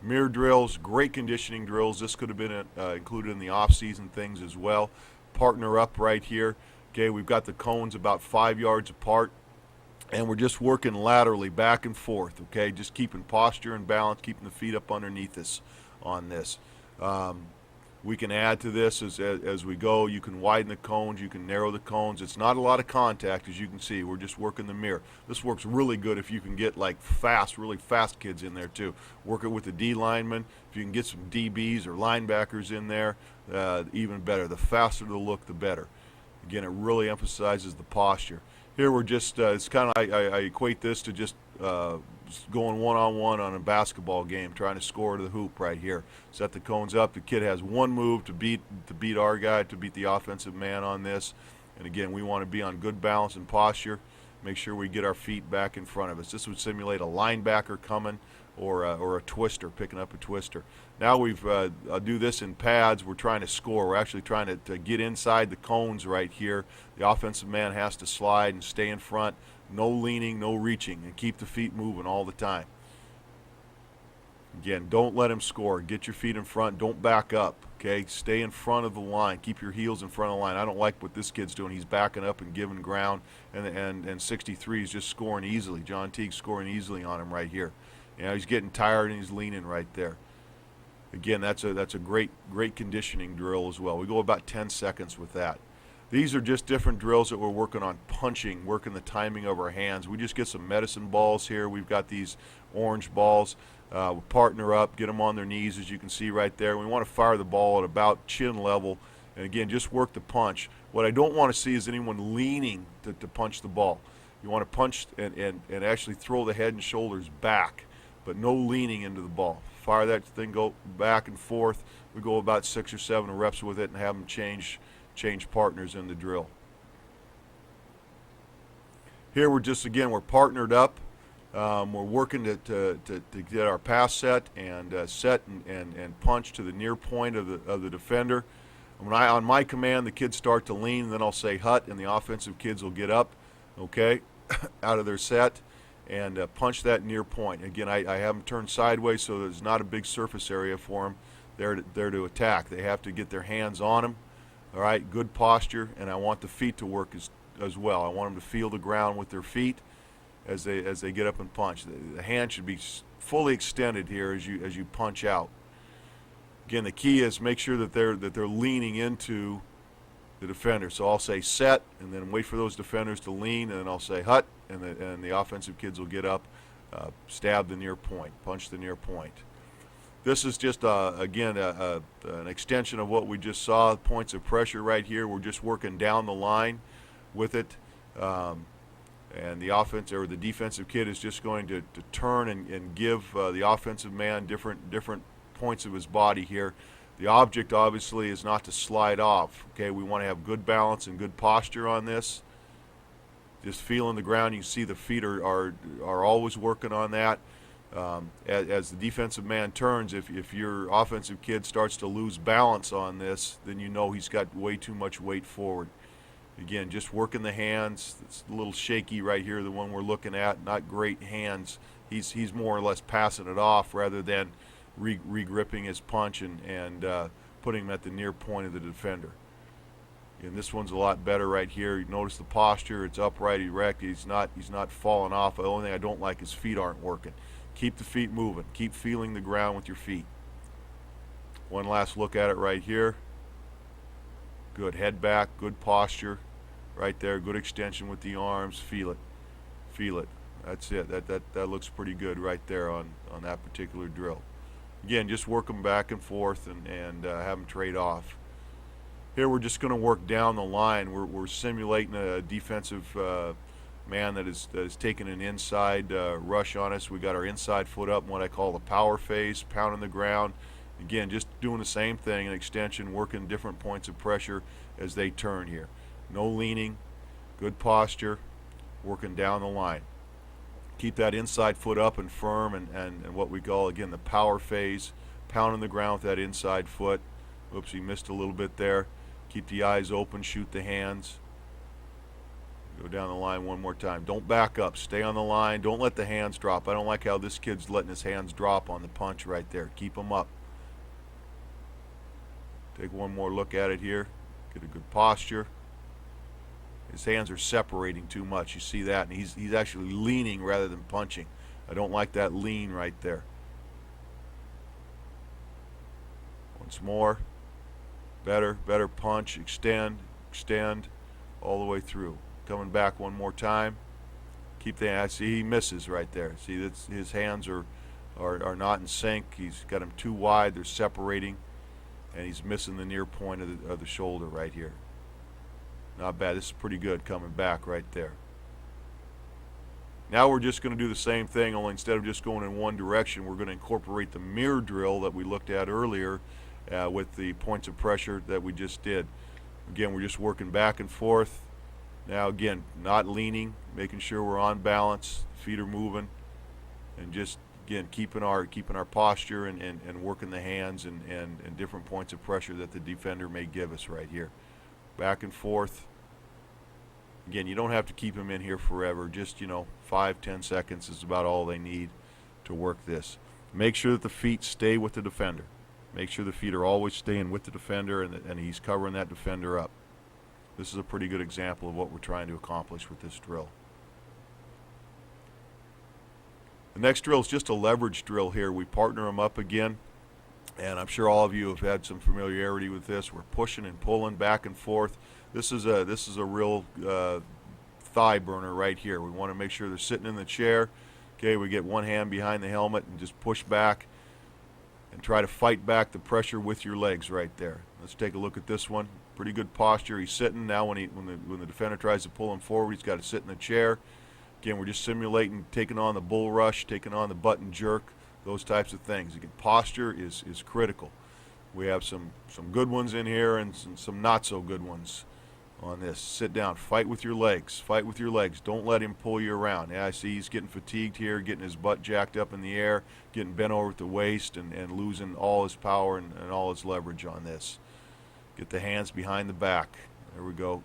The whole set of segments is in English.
Mirror drills, great conditioning drills. This could have been included in the off-season things as well. Partner up right here. Okay, we've got the cones about 5 yards apart, and we're just working laterally back and forth. Okay, just keeping posture and balance, keeping the feet up underneath us on this. We can add to this as we go. You can widen the cones, you can narrow the cones. It's not a lot of contact, as you can see. We're just working the mirror. This works really good if you can get like really fast kids in there too. Work it with the D linemen. If you can get some DBs or linebackers in there, even better. The faster the look, the better. Again, it really emphasizes the posture. Here we're just, it's kind of, I equate this to just going one-on-one on a basketball game, trying to score to the hoop right here. Set the cones up. The kid has one move to beat our guy, to beat the offensive man on this. And again, we want to be on good balance and posture. Make sure we get our feet back in front of us. This would simulate a linebacker coming or a twister, picking up a twister. Now I'll do this in pads. We're trying to score. We're actually trying to get inside the cones right here. The offensive man has to slide and stay in front. No leaning, no reaching, and keep the feet moving all the time. Again, don't let him score. Get your feet in front. Don't back up. Okay, stay in front of the line. Keep your heels in front of the line. I don't like what this kid's doing. He's backing up and giving ground, and 63 is just scoring easily. John Teague's scoring easily on him right here. You know, he's getting tired and he's leaning right there. Again, that's a great conditioning drill as well. We go about 10 seconds with that. These are just different drills that we're working on punching, working the timing of our hands. We just get some medicine balls here. We've got these orange balls. We'll partner up, get them on their knees, as you can see right there. We want to fire the ball at about chin level. And again, just work the punch. What I don't want to see is anyone leaning to punch the ball. You want to punch and actually throw the head and shoulders back, but no leaning into the ball. Fire that thing, go back and forth. We go about 6 or 7 reps with it and have them change partners in the drill. Here we're just, again, we're partnered up. We're working to get our pass set and and punch to the near point of the defender. On my command, the kids start to lean, and then I'll say hut, and the offensive kids will get up, okay, out of their set, and punch that near point. Again, I have them turn sideways so there's not a big surface area for them there to attack. They have to get their hands on them. All right, good posture, and I want the feet to work as well. I want them to feel the ground with their feet as they get up and punch. The hand should be fully extended here as you punch out. Again, the key is make sure that they're leaning into the defender. So I'll say set, and then wait for those defenders to lean, and then I'll say hut, and the offensive kids will get up, stab the near point, punch the near point. This is just, again, an extension of what we just saw, points of pressure right here. We're just working down the line with it. And the offense or the defensive kid is just going to turn and give the offensive man different points of his body here. The object, obviously, is not to slide off. Okay, we want to have good balance and good posture on this. Just feeling the ground. You can see the feet are always working on that. As the defensive man turns, if your offensive kid starts to lose balance on this, then you know he's got way too much weight forward. Again, just working the hands. It's a little shaky right here, the one we're looking at. Not great hands. He's more or less passing it off rather than re-gripping his punch and putting him at the near point of the defender. And this one's a lot better right here. You notice the posture. It's upright, erect. He's not falling off. The only thing I don't like is feet aren't working. Keep the feet moving. Keep feeling the ground with your feet. One last look at it right here. Good. Head back. Good posture. Right there. Good extension with the arms. Feel it. Feel it. That's it. That looks pretty good right there on that particular drill. Again, just work them back and forth and have them trade off. Here we're just going to work down the line. We're simulating a defensive man that is taking an inside rush on us. We got our inside foot up in what I call the power phase, pounding the ground. Again, just doing the same thing, an extension, working different points of pressure as they turn here. No leaning, good posture, working down the line. Keep that inside foot up and firm and what we call, again, the power phase, pounding the ground with that inside foot. Oops, he missed a little bit there. Keep the eyes open, shoot the hands. Go down the line one more time. Don't back up. Stay on the line. Don't let the hands drop. I don't like how this kid's letting his hands drop on the punch right there. Keep them up. Take one more look at it here. Get a good posture. His hands are separating too much. You see that? And he's actually leaning rather than punching. I don't like that lean right there. Once more. Better punch. Extend all the way through. Coming back one more time. Keep the hands. See, he misses right there. See, that's, his hands are not in sync. He's got them too wide. They're separating. And he's missing the near point of the shoulder right here. Not bad. This is pretty good coming back right there. Now we're just going to do the same thing, only instead of just going in one direction, we're going to incorporate the mirror drill that we looked at earlier with the points of pressure that we just did. Again, we're just working back and forth. Now again, not leaning, making sure we're on balance, feet are moving, and just again keeping our posture and working the hands and different points of pressure that the defender may give us right here. Back and forth. Again, you don't have to keep them in here forever. Just, 5-10 seconds is about all they need to work this. Make sure that the feet stay with the defender. Make sure the feet are always staying with the defender and he's covering that defender up. This is a pretty good example of what we're trying to accomplish with this drill. The next drill is just a leverage drill here. We partner them up again, and I'm sure all of you have had some familiarity with this. We're pushing and pulling back and forth. This is a real thigh burner right here. We want to make sure they're sitting in the chair. Okay, we get one hand behind the helmet and just push back and try to fight back the pressure with your legs right there. Let's take a look at this one. Pretty good posture. He's sitting. Now when the defender tries to pull him forward, he's got to sit in the chair. Again, we're just simulating taking on the bull rush, taking on the button jerk, those types of things. Again, posture is critical. We have some good ones in here and some not so good ones on this. Sit down. Fight with your legs. Fight with your legs. Don't let him pull you around. Yeah, I see he's getting fatigued here, getting his butt jacked up in the air, getting bent over at the waist and losing all his power and all his leverage on this. Get the hands behind the back. There we go.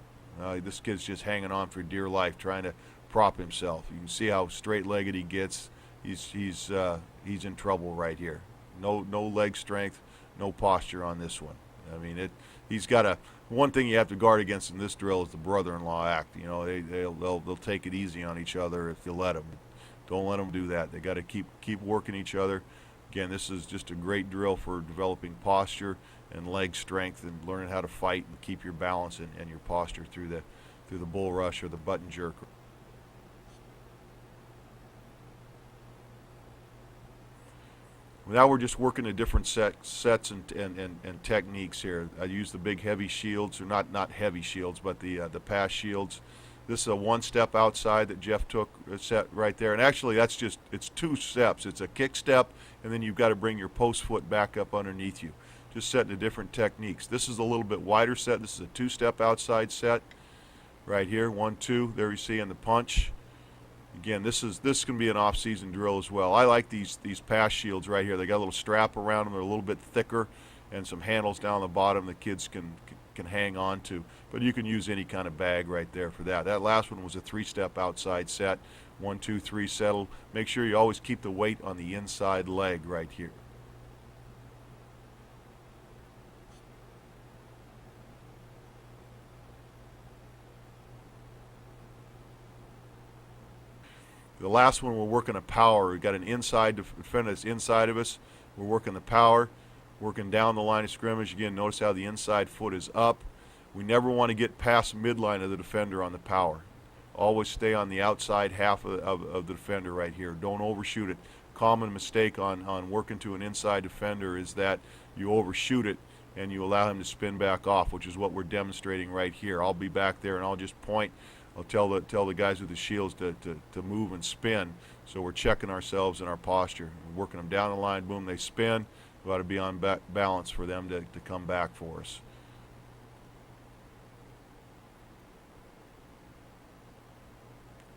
This kid's just hanging on for dear life, trying to prop himself. You can see how straight-legged he gets. He's in trouble right here. No leg strength, no posture on this one. I mean, he's got one thing you have to guard against in this drill is the brother-in-law act. They'll take it easy on each other if you let them. Don't let them do that. They got to keep working each other. Again, this is just a great drill for developing posture and leg strength and learning how to fight and keep your balance and your posture through the bull rush or the button jerk. Now we're just working the different sets and techniques here. I use the big heavy shields, or not heavy shields, but the pass shields. This is a one-step outside that Jeff took set right there. And actually, it's two steps. It's a kick step, and then you've got to bring your post foot back up underneath you. Just setting the different techniques. This is a little bit wider set. This is a two-step outside set right here. 1, 2. There you see in the punch. Again, this can be an off-season drill as well. I like these pass shields right here. They got a little strap around them. They're a little bit thicker, and some handles down the bottom the kids can hang on to. But you can use any kind of bag right there for that. That last one was a 3-step outside set. 1, 2, 3 settled. Make sure you always keep the weight on the inside leg right here. The last one, we're working a power. We've got an inside defender that's inside of us. We're working the power, working down the line of scrimmage. Again, notice how the inside foot is up. We never want to get past midline of the defender on the power. Always stay on the outside half of the defender right here. Don't overshoot it. Common mistake on working to an inside defender is that you overshoot it and you allow him to spin back off, which is what we're demonstrating right here. I'll be back there and I'll just point. I'll tell the guys with the shields to move and spin. So we're checking ourselves and our posture. We're working them down the line, boom, they spin. We ought to be on balance for them to come back for us.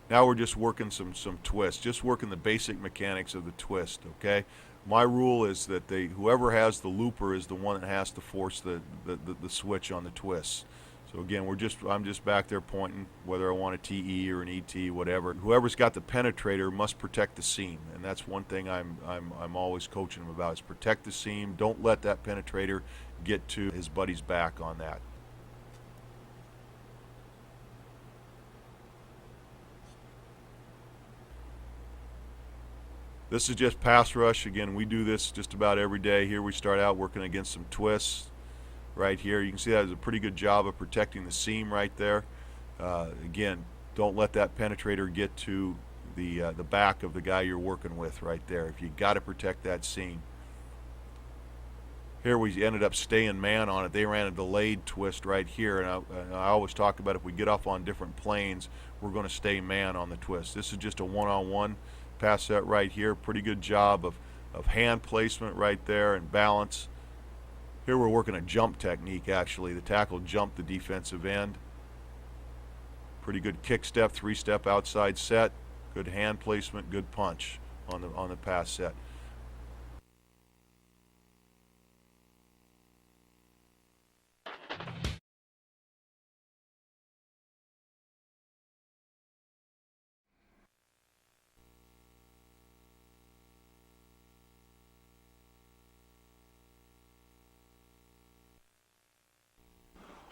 Now we're just working some twists, just working the basic mechanics of the twist, okay? My rule is that whoever has the looper is the one that has to force the switch on the twists. So again, I'm just back there pointing, whether I want a TE or an ET, whatever. Whoever's got the penetrator must protect the seam, and that's one thing I'm always coaching them about: is protect the seam. Don't let that penetrator get to his buddy's back on that. This is just pass rush. Again, we do this just about every day. Here we start out working against some twists. Right here, you can see that does a pretty good job of protecting the seam right there. Again, don't let that penetrator get to the back of the guy you're working with right there. If you got to protect that seam. Here we ended up staying man on it. They ran a delayed twist right here, and I always talk about if we get off on different planes, we're going to stay man on the twist. This is just a one-on-one pass set right here. Pretty good job of hand placement right there and balance. Here we're working a jump technique actually. The tackle jumped the defensive end. Pretty good kick step, three-step outside set. Good hand placement, good punch on the pass set.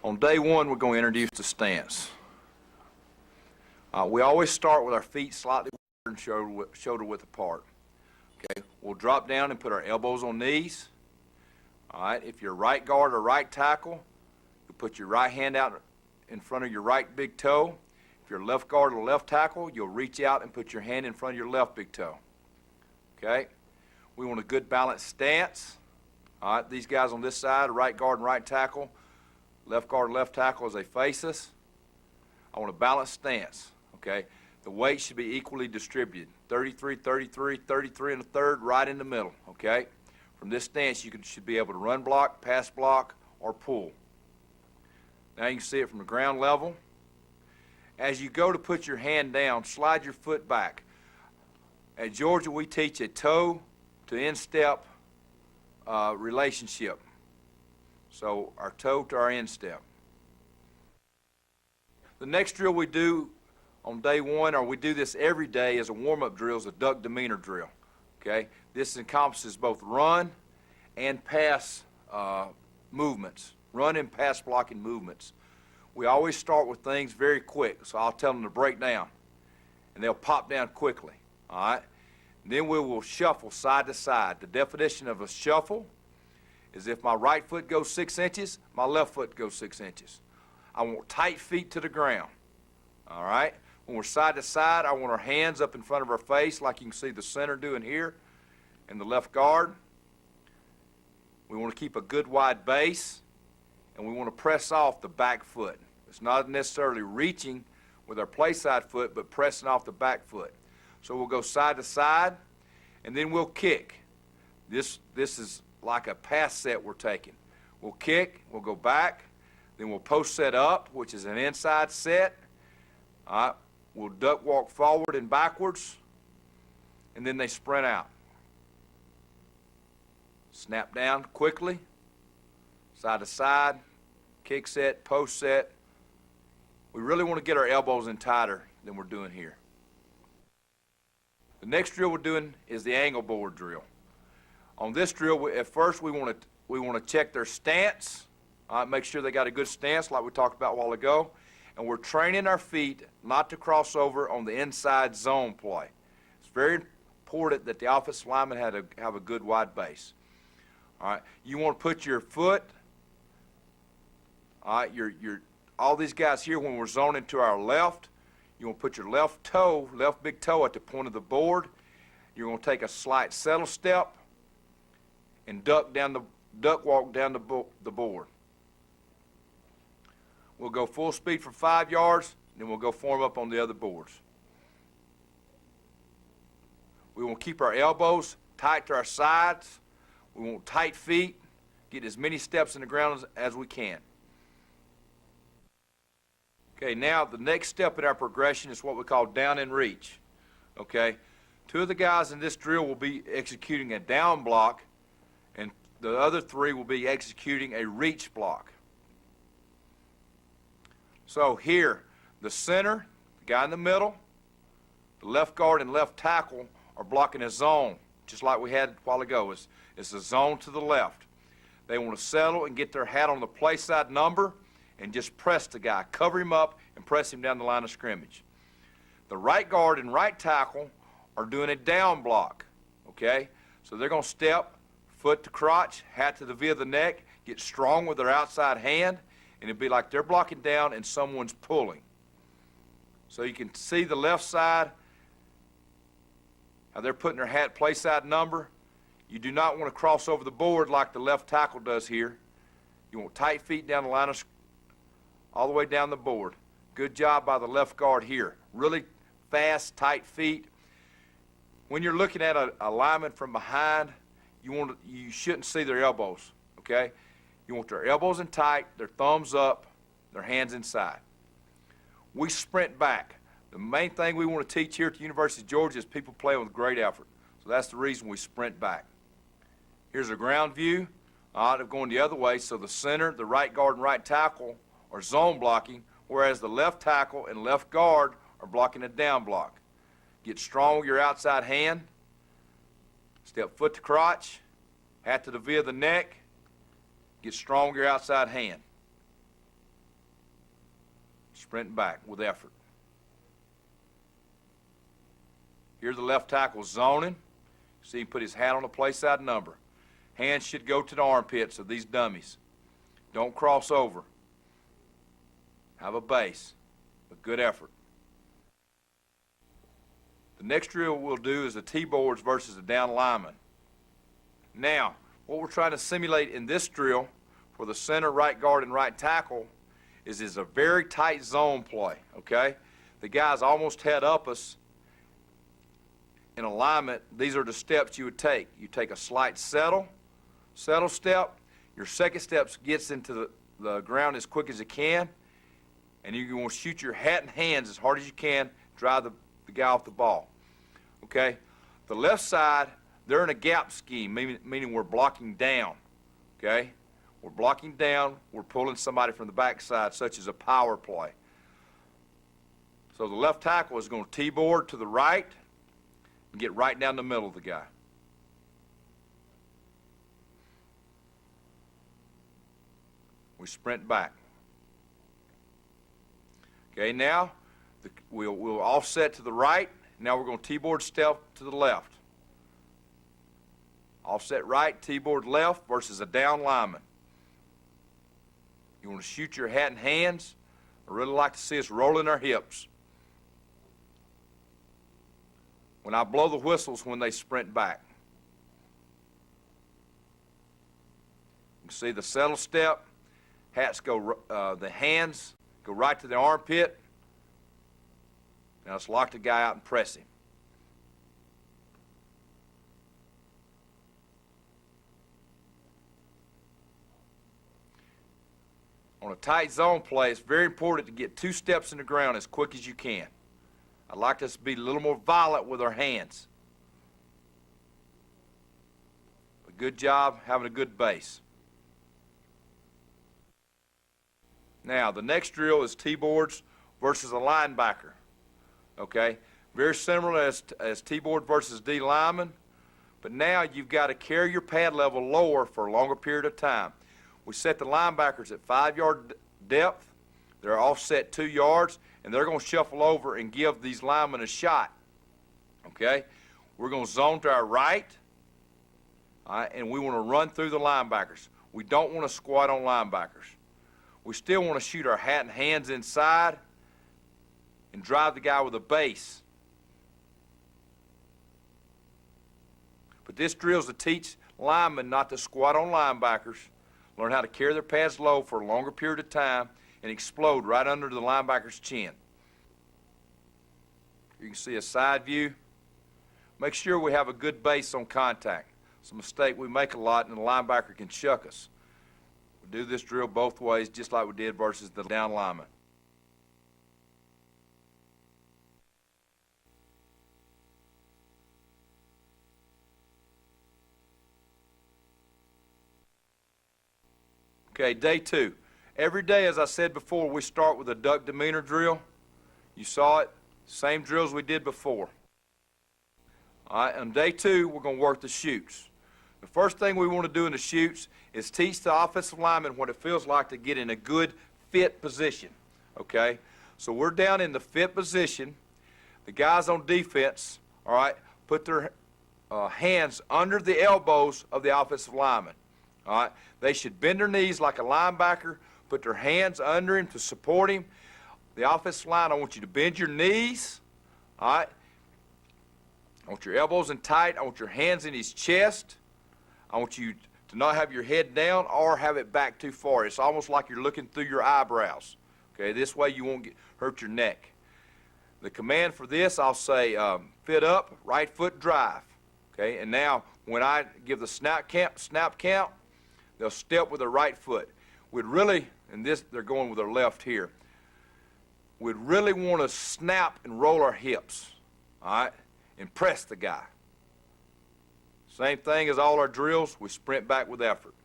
On day one, we're going to introduce the stance. We always start with our feet slightly shoulder width apart. Okay, we'll drop down and put our elbows on knees. All right, if you're right guard or right tackle, you put your right hand out in front of your right big toe. If you're left guard or left tackle, you'll reach out and put your hand in front of your left big toe. Okay, we want a good balanced stance. All right, these guys on this side, right guard and right tackle, left guard and left tackle as they face us. I want a balanced stance, okay? The weight should be equally distributed. 33, 33, 33 and a third, right in the middle, okay? From this stance, you should be able to run block, pass block, or pull. Now you can see it from the ground level. As you go to put your hand down, slide your foot back. At Georgia, we teach a toe to instep relationship. So our toe to our instep. The next drill we do on day one, or we do this every day as a warm-up drill, is a duck demeanor drill. Okay? This encompasses both run and pass movements, run and pass blocking movements. We always start with things very quick, so I'll tell them to break down, and they'll pop down quickly. All right? Then we will shuffle side to side. The definition of a shuffle is if my right foot goes 6 inches, my left foot goes 6 inches. I want tight feet to the ground. All right? When we're side to side, I want our hands up in front of our face like you can see the center doing here and the left guard. We want to keep a good wide base, and we want to press off the back foot. It's not necessarily reaching with our play side foot, but pressing off the back foot. So we'll go side to side, and then we'll kick. This is like a pass set we're taking. We'll kick, we'll go back, then we'll post set up, which is an inside set. All right, we'll duck walk forward and backwards, and then they sprint out. Snap down quickly, side to side, kick set, post set. We really want to get our elbows in tighter than we're doing here. The next drill we're doing is the angle board drill. On this drill, at first we want to check their stance, make sure they got a good stance like we talked about a while ago, and we're training our feet not to cross over on the inside zone play. It's very important that the offensive lineman have a good wide base. All right, you want to put your foot, all right, all these guys here, when we're zoning to our left, you want to put your left toe, left big toe at the point of the board. You're going to take a slight settle step and duck walk down the board. We'll go full speed for 5 yards, then we'll go form up on the other boards. We want to keep our elbows tight to our sides. We want tight feet, get as many steps in the ground as we can. Okay, now the next step in our progression is what we call down and reach. Okay, 2 of the guys in this drill will be executing a down block, and the other 3 will be executing a reach block. So here, the center, the guy in the middle, the left guard and left tackle are blocking a zone, just like we had a while ago. It's a zone to the left. They want to settle and get their hat on the play side number and just press the guy, cover him up, and press him down the line of scrimmage. The right guard and right tackle are doing a down block, okay? So they're going to step, foot to crotch, hat to the V of the neck, get strong with their outside hand, and it'd be like they're blocking down and someone's pulling. So you can see the left side, how they're putting their hat play side number. You do not want to cross over the board like the left tackle does here. You want tight feet down the line of all the way down the board. Good job by the left guard here. Really fast, tight feet. When you're looking at a lineman from behind, you shouldn't see their elbows, okay? You want their elbows in tight, their thumbs up, their hands inside. We sprint back. The main thing we want to teach here at the University of Georgia is people playing with great effort. So that's the reason we sprint back. Here's a ground view. I'm going the other way, so the center, the right guard and right tackle are zone blocking, whereas the left tackle and left guard are blocking a down block. Get strong with your outside hand. Step foot to crotch, hat to the V of the neck. Get strong with your outside hand. Sprint back with effort. Here's the left tackle zoning. See him put his hat on the play side number. Hands should go to the armpits of these dummies. Don't cross over. Have a base, a good effort. The next drill we'll do is the T-boards versus the down lineman. Now, what we're trying to simulate in this drill for the center, right guard, and right tackle is a very tight zone play, okay? The guy's almost head up us in alignment. These are the steps you would take. You take a slight settle step. Your second step gets into the ground as quick as you can, and you want to shoot your hat and hands as hard as you can, drive the guy off the ball. Okay? The left side, they're in a gap scheme, meaning we're blocking down. Okay? We're blocking down, we're pulling somebody from the backside, such as a power play. So the left tackle is going to T-board to the right and get right down the middle of the guy. We sprint back. Okay, now we'll offset to the right. Now we're going to T-board step to the left. Offset right, T-board left versus a down lineman. You want to shoot your hat and hands. I really like to see us rolling our hips. When I blow the whistles when they sprint back. You can see the settle step. Hats go, the hands go right to the armpit. Now let's lock the guy out and press him. On a tight zone play, it's very important to get 2 steps in the ground as quick as you can. I'd like us to be a little more violent with our hands. A good job having a good base. Now, the next drill is T-boards versus a linebacker. Okay? Very similar as T-board versus D lineman, but now you've got to carry your pad level lower for a longer period of time. We set the linebackers at 5-yard depth. They're offset 2 yards, and they're going to shuffle over and give these linemen a shot. Okay? We're going to zone to our right, all right, and we want to run through the linebackers. We don't want to squat on linebackers. We still want to shoot our hat and hands inside and drive the guy with a base. But this drill is to teach linemen not to squat on linebackers, learn how to carry their pads low for a longer period of time, and explode right under the linebacker's chin. You can see a side view. Make sure we have a good base on contact. It's a mistake we make a lot, and the linebacker can shuck us. We do this drill both ways, just like we did versus the down lineman. Okay, day 2. Every day, as I said before, we start with a duck demeanor drill. You saw it, same drills we did before. All right, on day 2, we're going to work the chutes. The first thing we want to do in the chutes is teach the offensive lineman what it feels like to get in a good fit position, okay? So we're down in the fit position. The guys on defense, all right, put their hands under the elbows of the offensive lineman, all right? They should bend their knees like a linebacker, put their hands under him to support him. The offensive line, I want you to bend your knees, all right? I want your elbows in tight. I want your hands in his chest. I want you to not have your head down or have it back too far. It's almost like you're looking through your eyebrows. Okay, this way you won't hurt your neck. The command for this, I'll say fit up, right foot drive. Okay, and now when I give the snap count, they'll step with their right foot. We'd really, and this they're going with their left here. We'd really want to snap and roll our hips, all right, and press the guy. Same thing as all our drills, we sprint back with effort.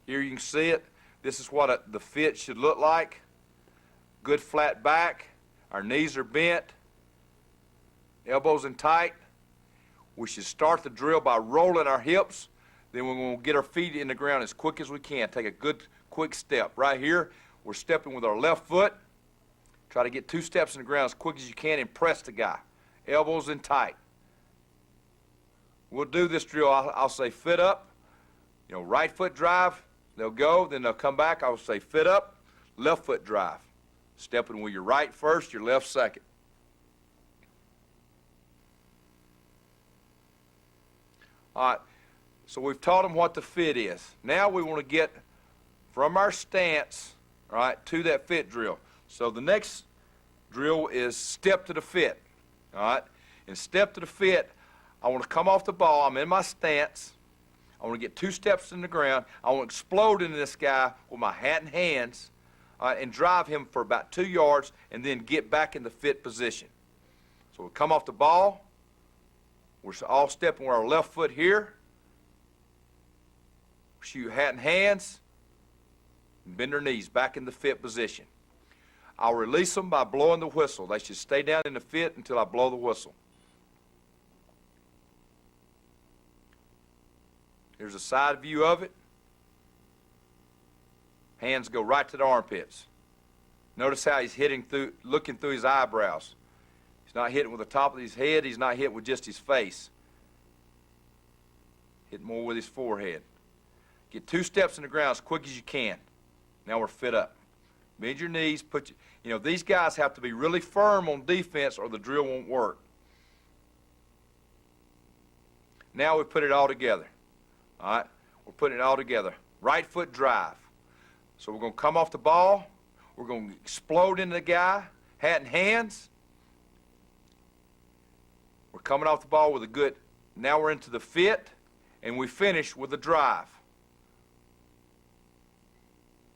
Here you can see it. This is what the fit should look like. Good flat back. Our knees are bent. Elbows in tight. We should start the drill by rolling our hips. Then we're going to get our feet in the ground as quick as we can. Take a good quick step. Right here, we're stepping with our left foot. Try to get 2 steps in the ground as quick as you can and press the guy. Elbows in tight. We'll do this drill. I'll say fit up, right foot drive. They'll go, then they'll come back. I'll say fit up, left foot drive. Stepping with your right first, your left second. All right, so we've taught them what the fit is. Now we want to get from our stance, all right, to that fit drill. So the next drill is step to the fit. All right, and step to the fit, I want to come off the ball. I'm in my stance. I want to get 2 steps in the ground. I want to explode into this guy with my hat and hands, and drive him for about 2 yards, and then get back in the fit position. So we come off the ball. We're all stepping with our left foot here. Shoot hat and hands, and bend their knees back in the fit position. I'll release them by blowing the whistle. They should stay down in the fit until I blow the whistle. Here's a side view of it. Hands go right to the armpits. Notice how he's looking through his eyebrows. He's not hitting with the top of his head. He's not hitting with just his face. Hitting more with his forehead. Get 2 steps in the ground as quick as you can. Now we're fit up. Bend your knees, these guys have to be really firm on defense or the drill won't work. Now we put it all together. All right, we're putting it all together. Right foot drive. So we're going to come off the ball. We're going to explode into the guy, hat and hands. We're coming off the ball with a good, now we're into the fit, and we finish with a drive.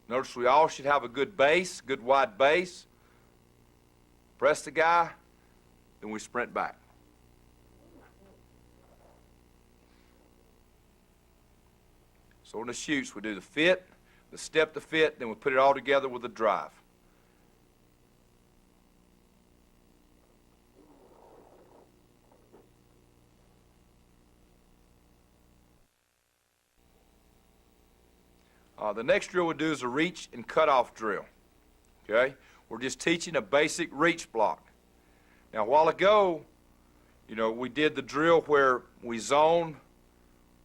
Notice we all should have a good base, good wide base. Press the guy, then we sprint back. So in the chutes, we do the fit, the step to fit, then we put it all together with a drive. The next drill we do is a reach and cutoff drill. Okay? We're just teaching a basic reach block. Now, a while ago, we did the drill where we zone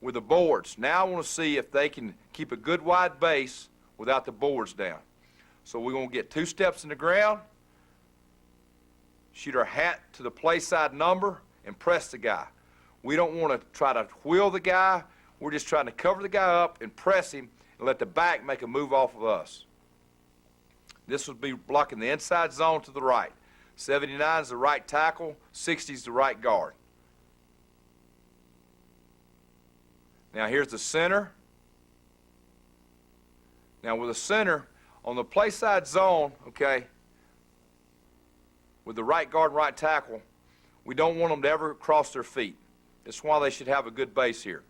with the boards. Now I want to see if they can keep a good wide base without the boards down. So we're going to get 2 steps in the ground, shoot our hat to the play side number, and press the guy. We don't want to try to wheel the guy. We're just trying to cover the guy up and press him and let the back make a move off of us. This would be blocking the inside zone to the right. 79 is the right tackle, 60 is the right guard. Now here's the center. Now with the center, on the play side zone, okay, with the right guard and right tackle, we don't want them to ever cross their feet. That's why they should have a good base here.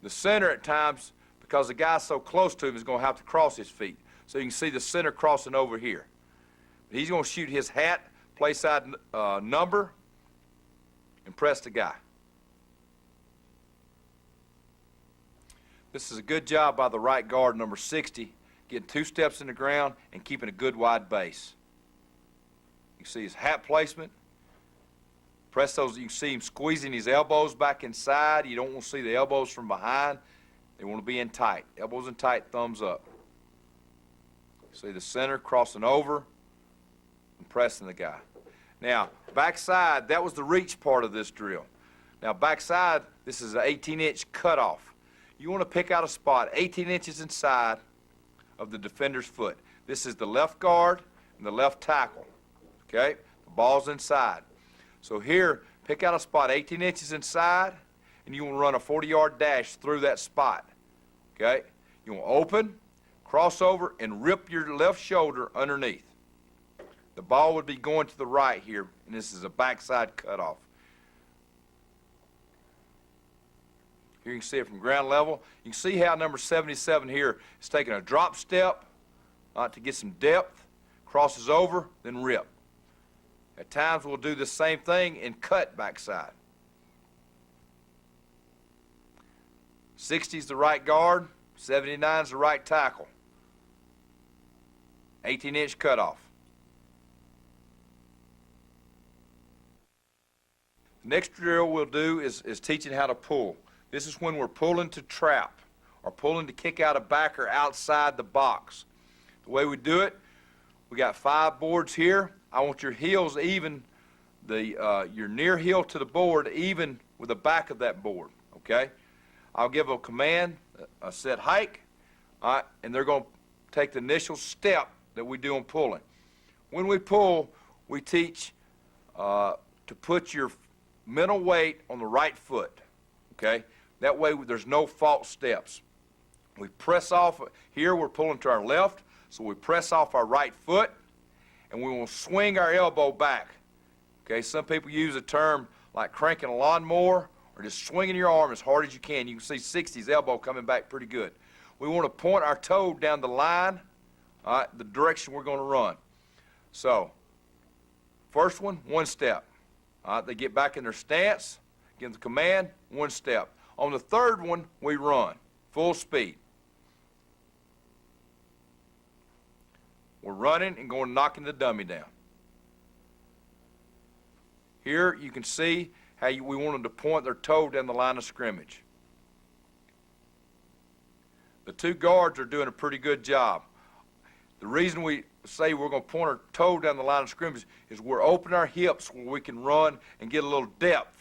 The center at times, because the guy's so close to him, he's going to have to cross his feet. So you can see the center crossing over here. He's going to shoot his hat, play side number, and press the guy. This is a good job by the right guard, number 60, getting 2 steps in the ground and keeping a good wide base. You can see his hat placement. Press those, you can see him squeezing his elbows back inside. You don't want to see the elbows from behind. They want to be in tight. Elbows in tight, thumbs up. See the center crossing over and pressing the guy. Now, backside, that was the reach part of this drill. Now, backside, this is an 18-inch cutoff. You want to pick out a spot 18 inches inside of the defender's foot. This is the left guard and the left tackle, okay? The ball's inside. So here, pick out a spot 18 inches inside, and you want to run a 40-yard dash through that spot, okay? You want to open, cross over, and rip your left shoulder underneath. The ball would be going to the right here, and this is a backside cutoff. Here you can see it from ground level. You can see how number 77 here is taking a drop step to get some depth, crosses over, then rip. At times we'll do the same thing and cut backside. 60 is the right guard, 79 is the right tackle. 18-inch cutoff. The next drill we'll do is teaching how to pull. This is when we're pulling to trap or pulling to kick out a backer outside the box. The way we do it, we got 5 boards here. I want your heels even, your near heel to the board even with the back of that board, okay? I'll give a command, a set hike, all right, and they're going to take the initial step that we do in pulling. When we pull, we teach to put your mental weight on the right foot, okay? That way there's no false steps. We press off, here we're pulling to our left, so we press off our right foot, and we will swing our elbow back. Okay, some people use a term like cranking a lawnmower or just swinging your arm as hard as you can. You can see 60's elbow coming back pretty good. We want to point our toe down the line, all right, the direction we're going to run. So, first one step. All right, they get back in their stance, give the command, 1 step. On the third one, we run, full speed. We're running and going knocking the dummy down. Here you can see how we want them to point their toe down the line of scrimmage. The 2 guards are doing a pretty good job. The reason we say we're going to point our toe down the line of scrimmage is we're opening our hips where we can run and get a little depth.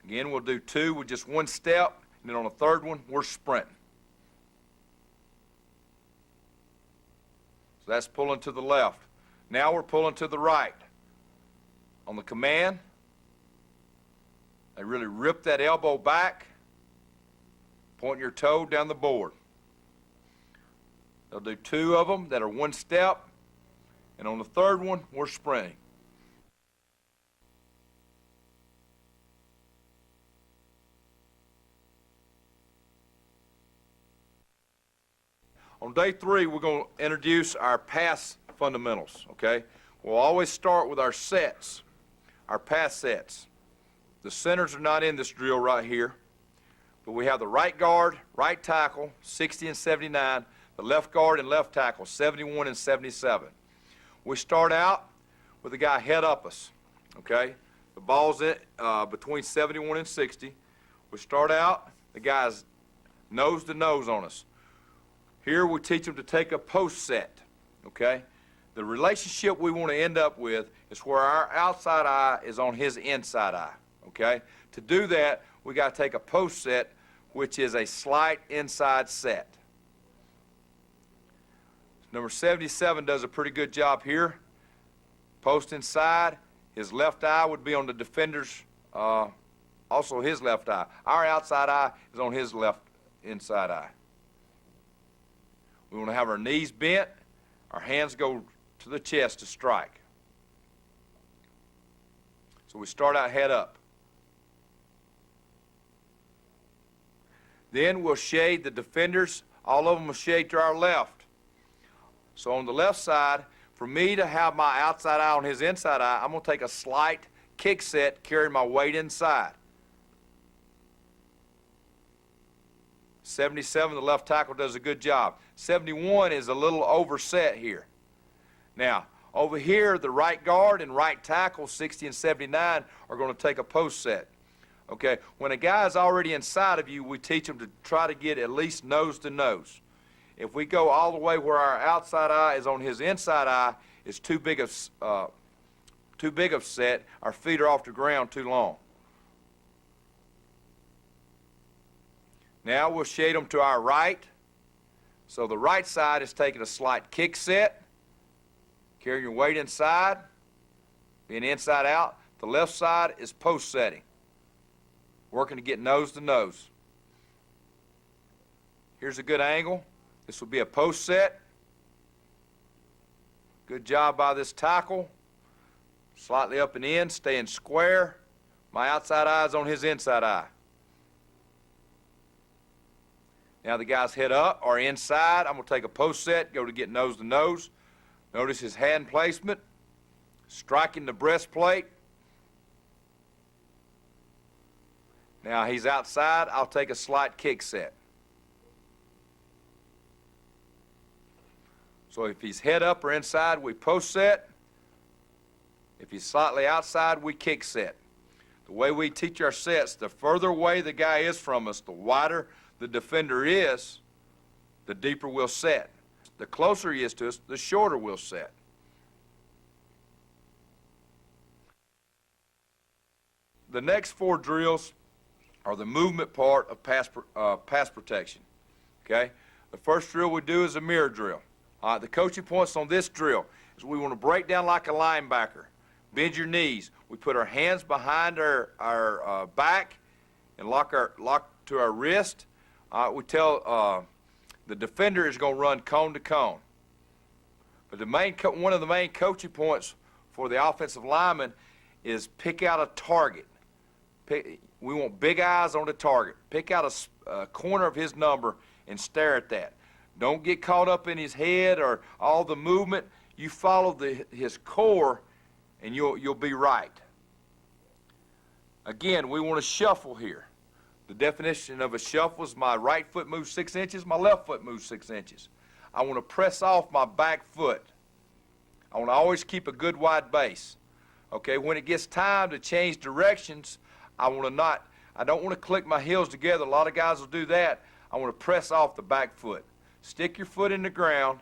Again, we'll do 2 with just 1 step, and then on the third one, we're sprinting. So that's pulling to the left. Now we're pulling to the right. On the command, they really rip that elbow back, point your toe down the board. They'll do 2 of them that are 1 step, and on the third one, we're sprinting. On day 3, we're going to introduce our pass fundamentals, okay? We'll always start with our sets, our pass sets. The centers are not in this drill right here, but we have the right guard, right tackle, 60 and 79, the left guard and left tackle, 71 and 77. We start out with the guy head up us, okay? The ball's in, between 71 and 60. We start out, the guy's nose to nose on us. Here we teach them to take a post set, okay? The relationship we want to end up with is where our outside eye is on his inside eye, okay? To do that, we got to take a post set, which is a slight inside set. Number 77 does a pretty good job here. Post inside, his left eye would be on the defender's, also his left eye. Our outside eye is on his left inside eye. We want to have our knees bent, our hands go to the chest to strike. So we start out head up. Then we'll shade the defenders. All of them will shade to our left. So on the left side, for me to have my outside eye on his inside eye, I'm going to take a slight kick set, carrying my weight inside. 77, the left tackle, does a good job. 71 is a little overset here. Now, over here, the right guard and right tackle, 60 and 79, are going to take a post set. Okay, when a guy is already inside of you, we teach him to try to get at least nose to nose. If we go all the way where our outside eye is on his inside eye, it's too big of set. Our feet are off the ground too long. Now we'll shade them to our right. So the right side is taking a slight kick set, carrying your weight inside, being inside out. The left side is post setting, working to get nose to nose. Here's a good angle. This will be a post set. Good job by this tackle. Slightly up and in, staying square. My outside eye is on his inside eye. Now the guy's head up or inside. I'm going to take a post set, go to get nose to nose. Notice his hand placement, striking the breastplate. Now he's outside. I'll take a slight kick set. So if he's head up or inside, we post set. If he's slightly outside, we kick set. The way we teach our sets, the further away the guy is from us, the wider the defender is, the deeper we'll set. The closer he is to us, the shorter we'll set. The next 4 drills are the movement part of pass protection. Okay? The first drill we do is a mirror drill. The coaching points on this drill is we want to break down like a linebacker. Bend your knees. We put our hands behind our back and lock to our wrist. We tell the defender is going to run cone to cone. But one of the main coaching points for the offensive lineman is pick out a target. We want big eyes on the target. Pick out a corner of his number and stare at that. Don't get caught up in his head or all the movement. You follow his core, and you'll be right. Again, we want to shuffle here. The definition of a shuffle is my right foot moves 6 inches, my left foot moves 6 inches. I want to press off my back foot. I want to always keep a good wide base. Okay, when it gets time to change directions, I don't want to click my heels together. A lot of guys will do that. I want to press off the back foot. Stick your foot in the ground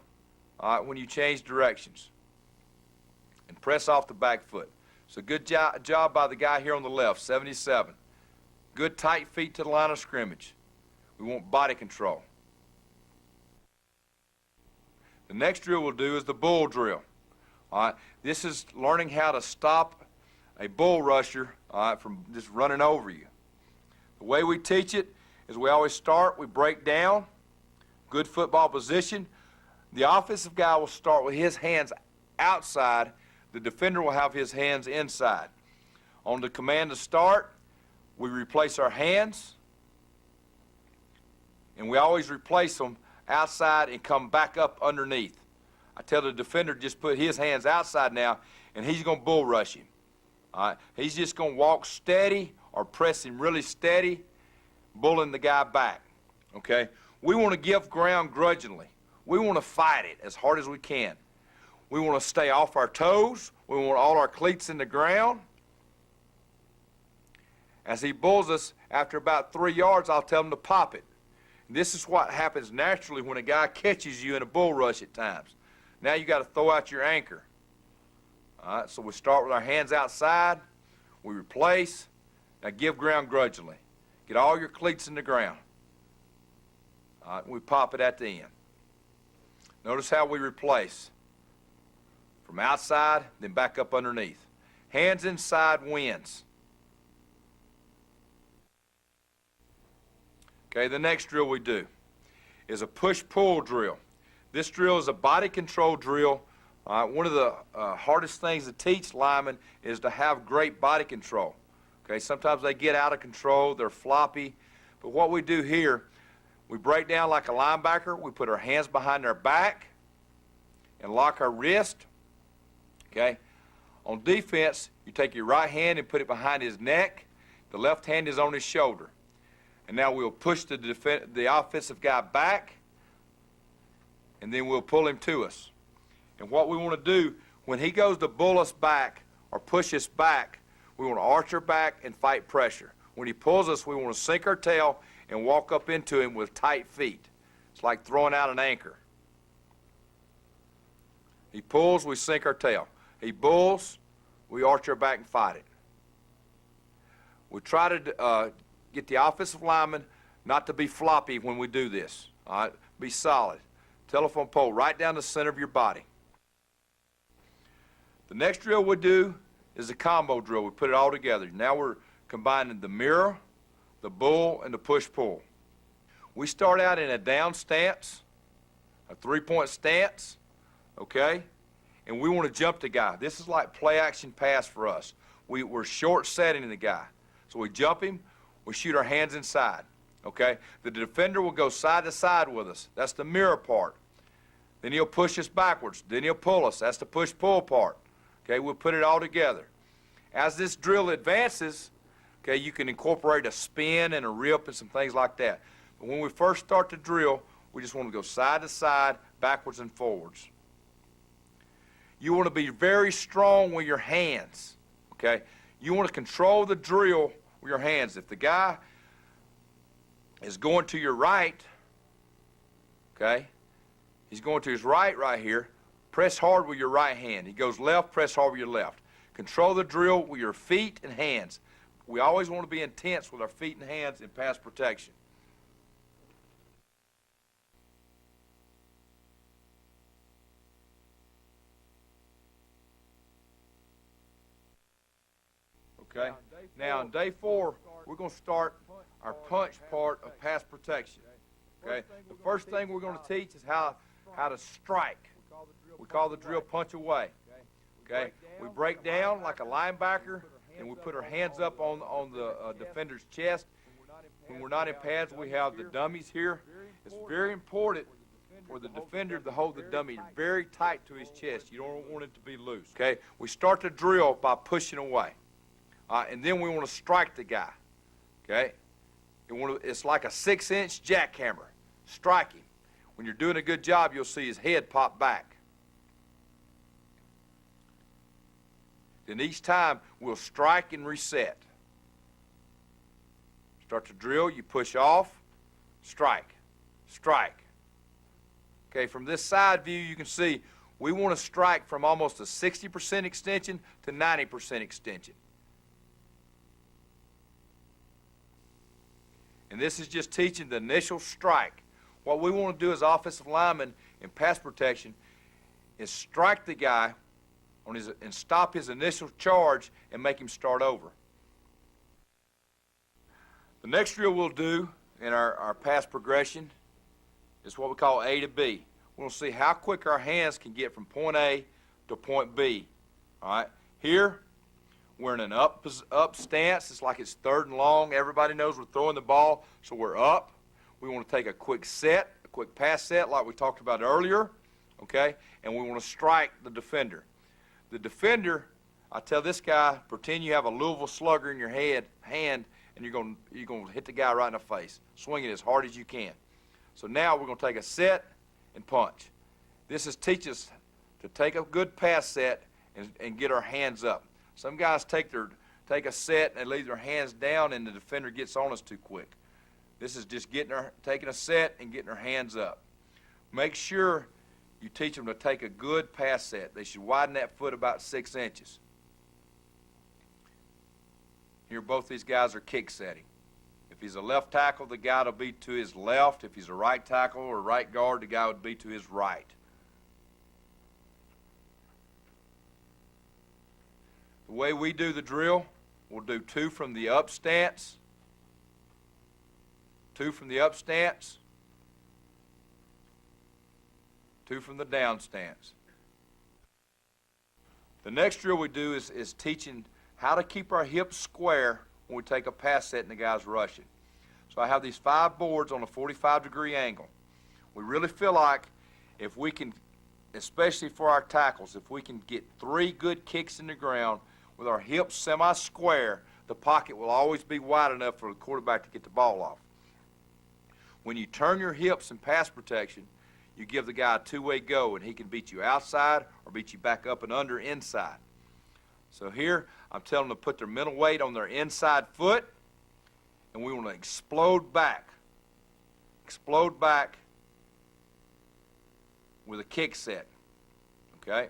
when you change directions. And press off the back foot. So good job by the guy here on the left, 77. Good tight feet to the line of scrimmage. We want body control. The next drill we'll do is the bull drill. All right, this is learning how to stop a bull rusher from just running over you. The way we teach it is we always start, we break down, good football position. The offensive guy will start with his hands outside. The defender will have his hands inside. On the command to start, we replace our hands, and we always replace them outside and come back up underneath. I tell the defender just put his hands outside now, and he's going to bull rush him. All right? He's just going to walk steady or press him really steady, bullying the guy back. Okay? We want to give ground grudgingly. We want to fight it as hard as we can. We want to stay off our toes. We want all our cleats in the ground. As he bulls us, after about 3 yards, I'll tell him to pop it. And this is what happens naturally when a guy catches you in a bull rush at times. Now you got to throw out your anchor. All right, so we start with our hands outside. We replace. Now give ground grudgingly. Get all your cleats in the ground. All right, we pop it at the end. Notice how we replace. From outside, then back up underneath. Hands inside wins. Okay, the next drill we do is a push-pull drill. This drill is a body control drill All right, one of the hardest things to teach linemen is to have great body control. Okay, sometimes they get out of control, they're floppy, but what we do here, we break down like a linebacker, we put our hands behind our back and lock our wrist. Okay, on defense, you take your right hand and put it behind his neck, the left hand is on his shoulder. And now we'll push the offensive guy back, and then we'll pull him to us. And what we want to do, when he goes to bull us back or push us back, we want to arch our back and fight pressure. When he pulls us, we want to sink our tail and walk up into him with tight feet. It's like throwing out an anchor. He pulls, we sink our tail. He bulls, we arch our back and fight it. We try to get the offensive lineman not to be floppy when we do this. All right? Be solid. Telephone pole right down the center of your body. The next drill we do is a combo drill. We put it all together. Now we're combining the mirror, the bull, and the push-pull. We start out in a down stance, a three-point stance, okay? And we want to jump the guy. This is like play-action pass for us. We're short-setting the guy. So we jump him, we shoot our hands inside, okay? The defender will go side to side with us. That's the mirror part. Then he'll push us backwards. Then he'll pull us. That's the push-pull part. Okay, we'll put it all together. As this drill advances, okay, you can incorporate a spin and a rip and some things like that. But when we first start the drill, we just want to go side to side, backwards and forwards. You want to be very strong with your hands, okay? You want to control the drill with your hands. If the guy is going to your right, okay, he's going to his right here, press hard with your right hand. He goes left, press hard with your left. Control the drill with your feet and hands. We always want to be intense with our feet and hands in pass protection. Okay? Now, in day 4, we're going to start our punch part of pass protection. Okay? The first thing we're going to teach is how to strike. We call the drill punch away. Okay? We break down like a linebacker, and we put our hands up on the defender's chest. When we're not in pads, we have the dummies here. It's very important for the defender to hold the dummy very tight to his chest. You don't want it to be loose. Okay? We start the drill by pushing away. And then we want to strike the guy. Okay? It's like a 6-inch jackhammer. Strike him. When you're doing a good job, you'll see his head pop back. Then each time, we'll strike and reset. Start to drill, you push off, strike, strike. Okay, from this side view, you can see we want to strike from almost a 60% extension to 90% extension. And this is just teaching the initial strike. What we want to do as offensive linemen in pass protection is strike the guy and stop his initial charge and make him start over. The next drill we'll do in our pass progression is what we call A to B. We'll see how quick our hands can get from point A to point B. All right? Here, we're in an up stance. It's like it's third and long. Everybody knows we're throwing the ball, so we're up. We want to take a quick set, a quick pass set like we talked about earlier, okay? And we want to strike the defender. The defender, I tell this guy, pretend you have a Louisville Slugger in your hand, and you're going to hit the guy right in the face. Swing it as hard as you can. So now we're going to take a set and punch. This is teach us to take a good pass set and get our hands up. Some guys take a set and leave their hands down, and the defender gets on us too quick. This is just taking a set and getting our hands up. Make sure you teach them to take a good pass set. They should widen that foot about 6 inches. Here, both these guys are kick setting. If he's a left tackle, the guy will be to his left. If he's a right tackle or right guard, the guy would be to his right. The way we do the drill, we'll do 2 from the up stance, 2 from the up stance, 2 from the down stance. The next drill we do is teaching how to keep our hips square when we take a pass set and the guy's rushing. So I have these 5 boards on a 45-degree angle. We really feel like if we can, especially for our tackles, if we can get 3 good kicks in the ground with our hips semi-square, the pocket will always be wide enough for the quarterback to get the ball off. When you turn your hips in pass protection, you give the guy a 2-way go, and he can beat you outside or beat you back up and under inside. So here, I'm telling them to put their mental weight on their inside foot, and we want to explode back. Explode back with a kick set, okay?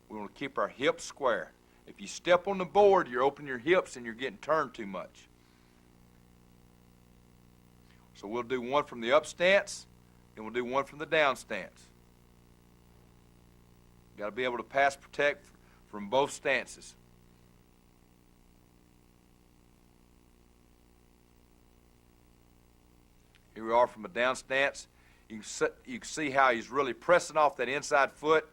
We want to keep our hips square. If you step on the board, you're opening your hips and you're getting turned too much. So we'll do one from the up stance, and we'll do one from the down stance. Got to be able to pass protect from both stances. Here we are from a down stance. You can see how he's really pressing off that inside foot.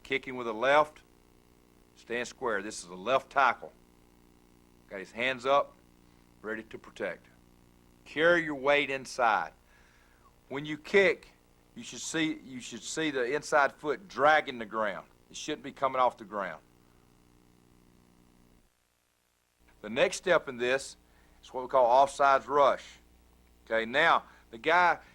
Kicking with the left. Stand square. This is a left tackle. Got his hands up, ready to protect. Carry your weight inside. When you kick, you should see the inside foot dragging the ground. It shouldn't be coming off the ground. The next step in this is what we call offsides rush. Okay, now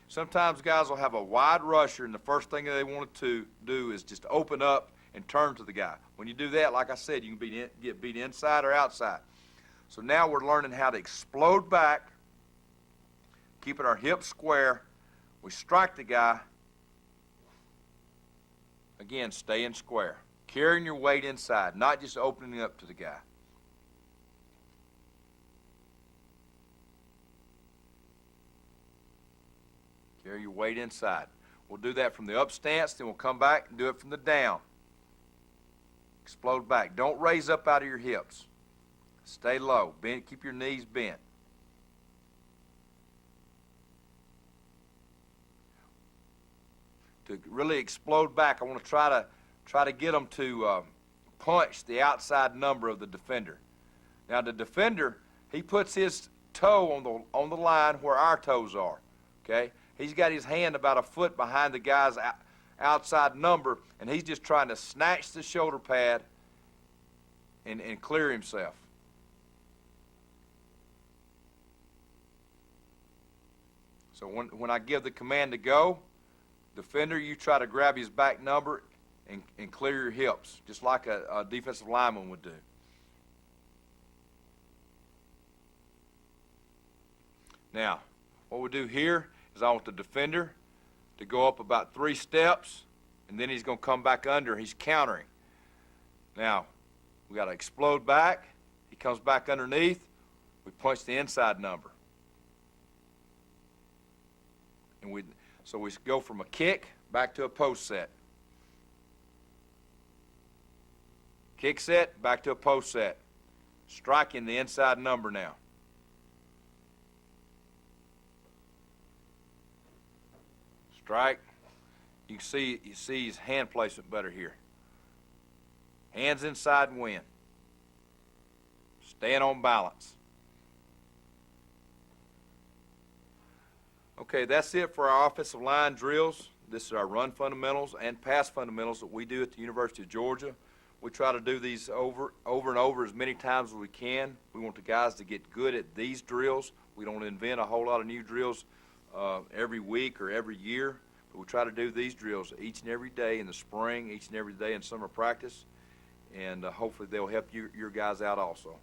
sometimes guys will have a wide rusher, and the first thing that they want to do is just open up and turn to the guy. When you do that, like I said, you can get beat inside or outside. So now we're learning how to explode back, keeping our hips square. We strike the guy. Again, staying square. Carrying your weight inside, not just opening up to the guy. Carry your weight inside. We'll do that from the up stance, then we'll come back and do it from the down. Explode back. Don't raise up out of your hips. Stay low. Bend, keep your knees bent. To really explode back, I want to try to get them to punch the outside number of the defender. Now the defender, he puts his toe on the line where our toes are. Okay? He's got his hand about a foot behind the guy's outside number, and he's just trying to snatch the shoulder pad and clear himself. So when I give the command to go, defender, you try to grab his back number and clear your hips, just like a defensive lineman would do. Now, what we do here is I want the defender to go up about 3 steps, and then he's going to come back under. He's countering. Now, we got to explode back. He comes back underneath. We punch the inside number. And so we go from a kick back to a post set. Kick set, back to a post set. Striking the inside number now. Strike. You see his hand placement better here. Hands inside and win. Staying on balance. Okay, that's it for our offensive line drills. This is our run fundamentals and pass fundamentals that we do at the University of Georgia. We try to do these over and over as many times as we can. We want the guys to get good at these drills. We don't invent a whole lot of new drills every week or every year, but we try to do these drills each and every day in the spring, each and every day in summer practice, and hopefully they'll help your guys out also.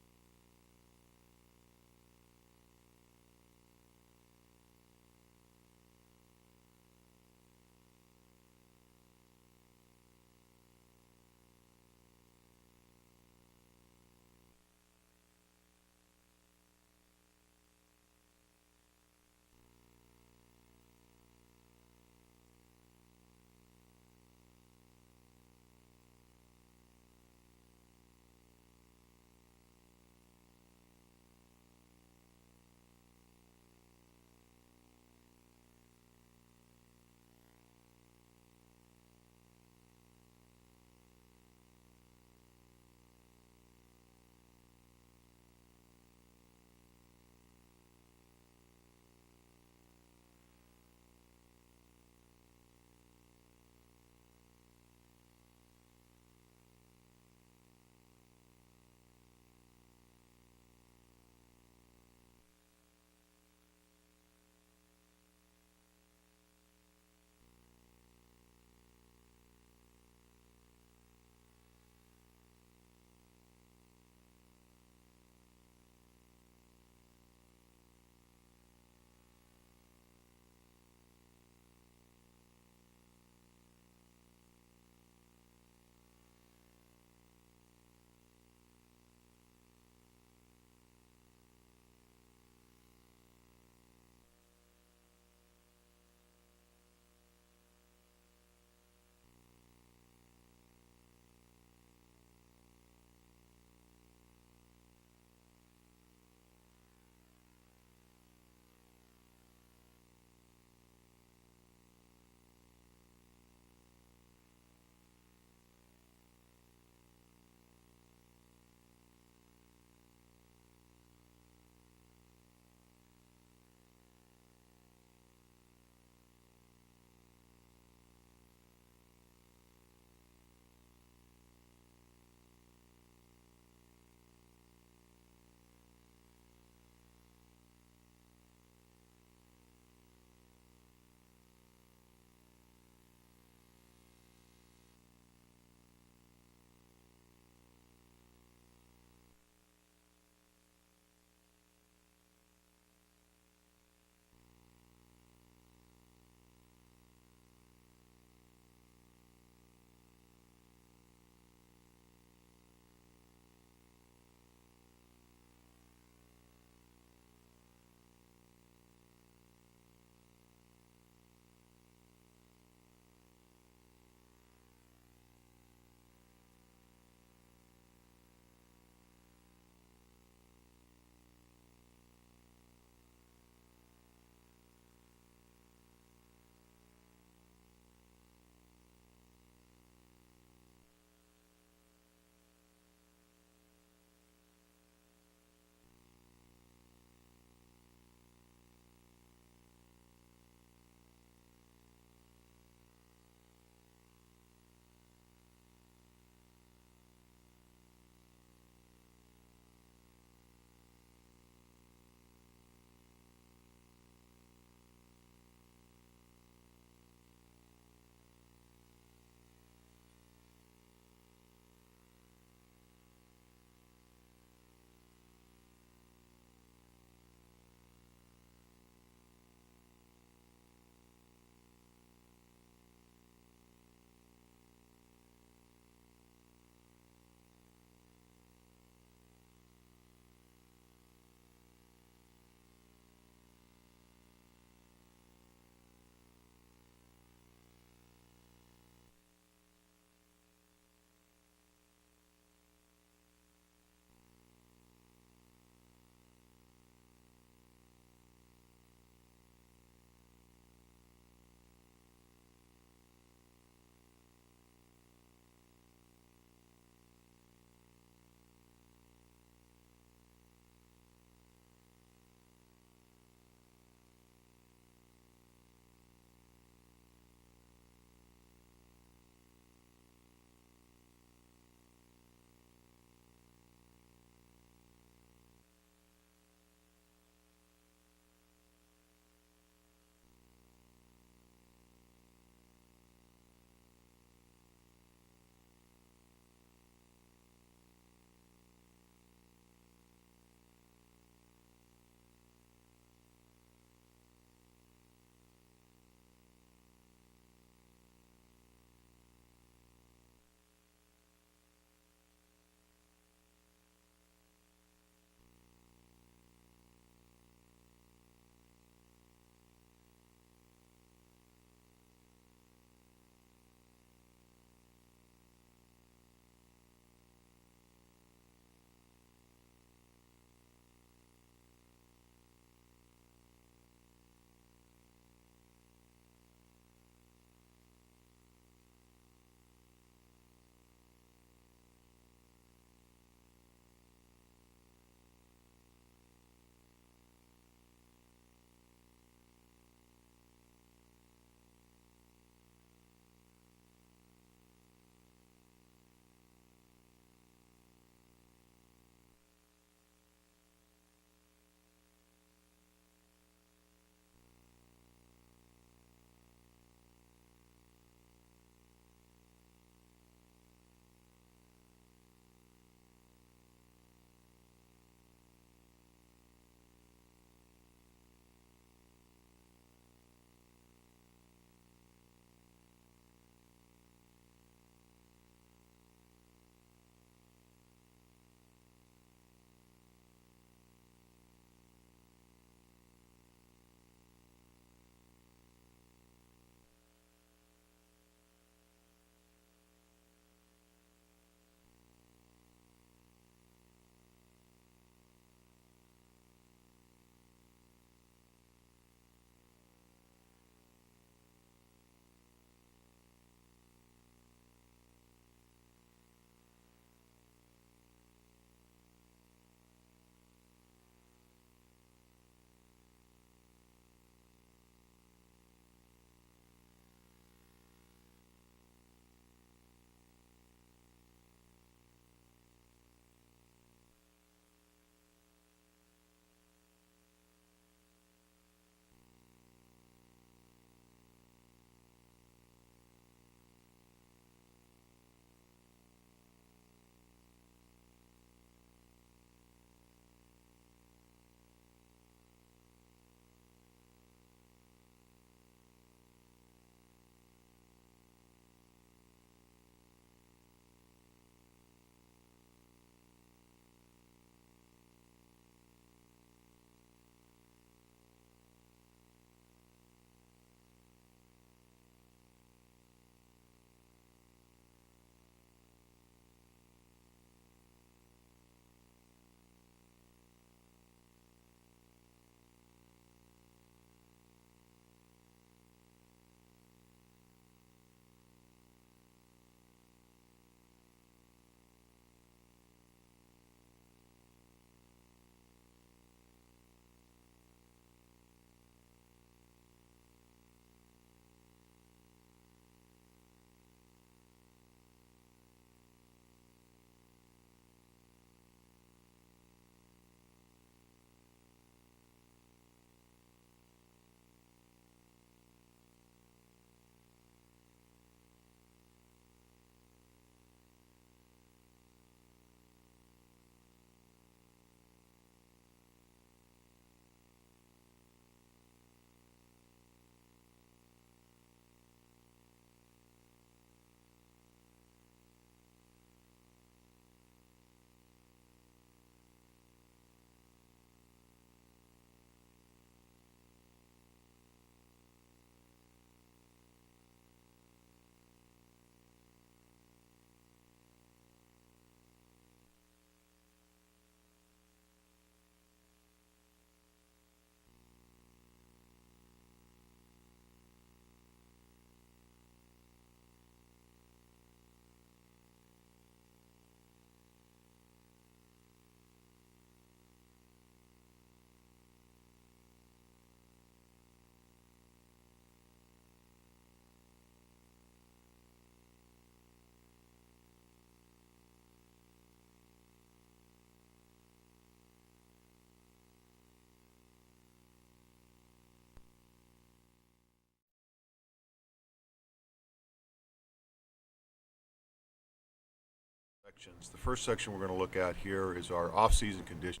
sections. The first section we're going to look at here is our off-season condition.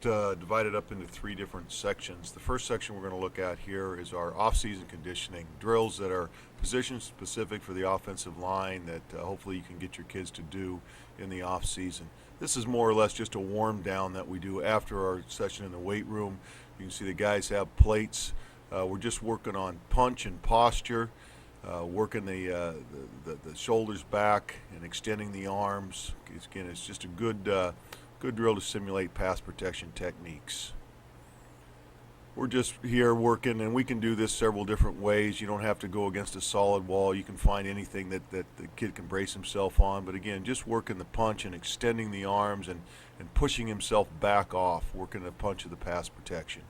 Divided up into 3 different sections. The first section we're going to look at here is our off-season conditioning, drills that are position specific for the offensive line that hopefully you can get your kids to do in the off-season. This is more or less just a warm down that we do after our session in the weight room. You can see the guys have plates. We're just working on punch and posture, working the shoulders back and extending the arms. Again, it's just a good drill to simulate pass protection techniques. We're just here working, and we can do this several different ways. You don't have to go against a solid wall. You can find anything that the kid can brace himself on. But again, just working the punch and extending the arms and pushing himself back off, working the punch of the pass protection.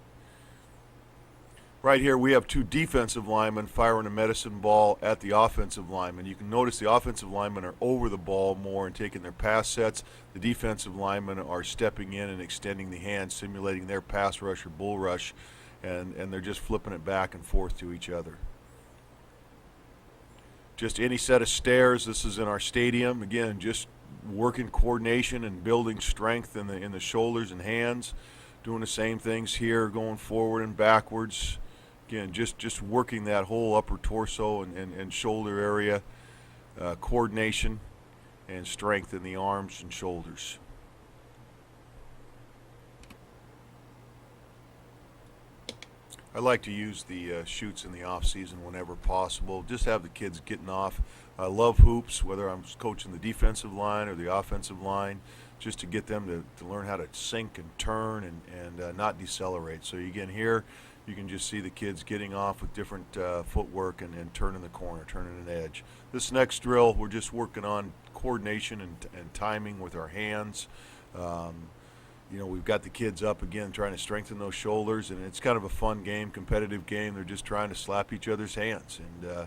Right here we have 2 defensive linemen firing a medicine ball at the offensive lineman. You can notice the offensive linemen are over the ball more and taking their pass sets. The defensive linemen are stepping in and extending the hand, simulating their pass rush or bull rush, and they're just flipping it back and forth to each other. Just any set of stairs. This is in our stadium. Again, just working coordination and building strength in the shoulders and hands. Doing the same things here, going forward and backwards. Again, just working that whole upper torso and shoulder area, coordination and strength in the arms and shoulders. I like to use the shoots in the off season whenever possible. Just have the kids getting off. I love hoops, whether I'm coaching the defensive line or the offensive line, just to get them to learn how to sink and turn and not decelerate. So again, here you can just see the kids getting off with different footwork and turning the corner, turning an edge. This next drill, we're just working on coordination and timing with our hands. You know, we've got the kids up again trying to strengthen those shoulders, and it's kind of a fun game, competitive game. They're just trying to slap each other's hands, and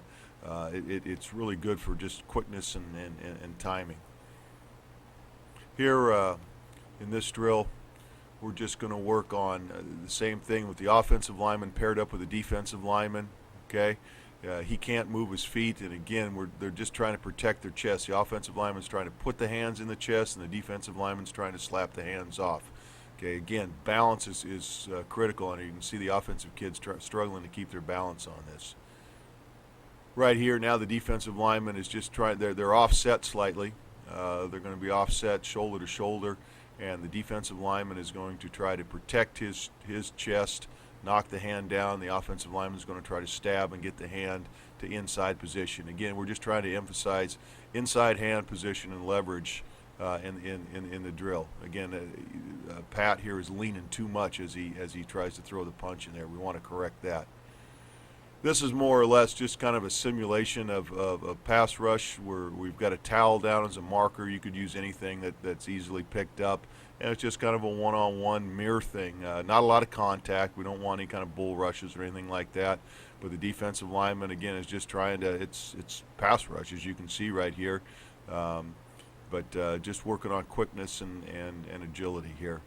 it's really good for just quickness and timing. Here in this drill, we're just going to work on the same thing with the offensive lineman paired up with the defensive lineman. Okay, he can't move his feet, and again, they're just trying to protect their chest. The offensive lineman's trying to put the hands in the chest, and the defensive lineman's trying to slap the hands off. Okay, again, balance is critical, and you can see the offensive kids struggling to keep their balance on this. Right here now, the defensive lineman is just trying. They're offset slightly. They're going to be offset shoulder to shoulder, and the defensive lineman is going to try to protect his chest, knock the hand down. The offensive lineman is going to try to stab and get the hand to inside position. Again, we're just trying to emphasize inside hand position and leverage in the drill. Again, Pat here is leaning too much as he tries to throw the punch in there. We want to correct that. This is more or less just kind of a simulation of pass rush where we've got a towel down as a marker. You could use anything that's easily picked up. And it's just kind of a one-on-one mirror thing. Not a lot of contact. We don't want any kind of bull rushes or anything like that. But the defensive lineman, again, is just trying to, it's pass rush, as you can see right here. But just working on quickness and agility here.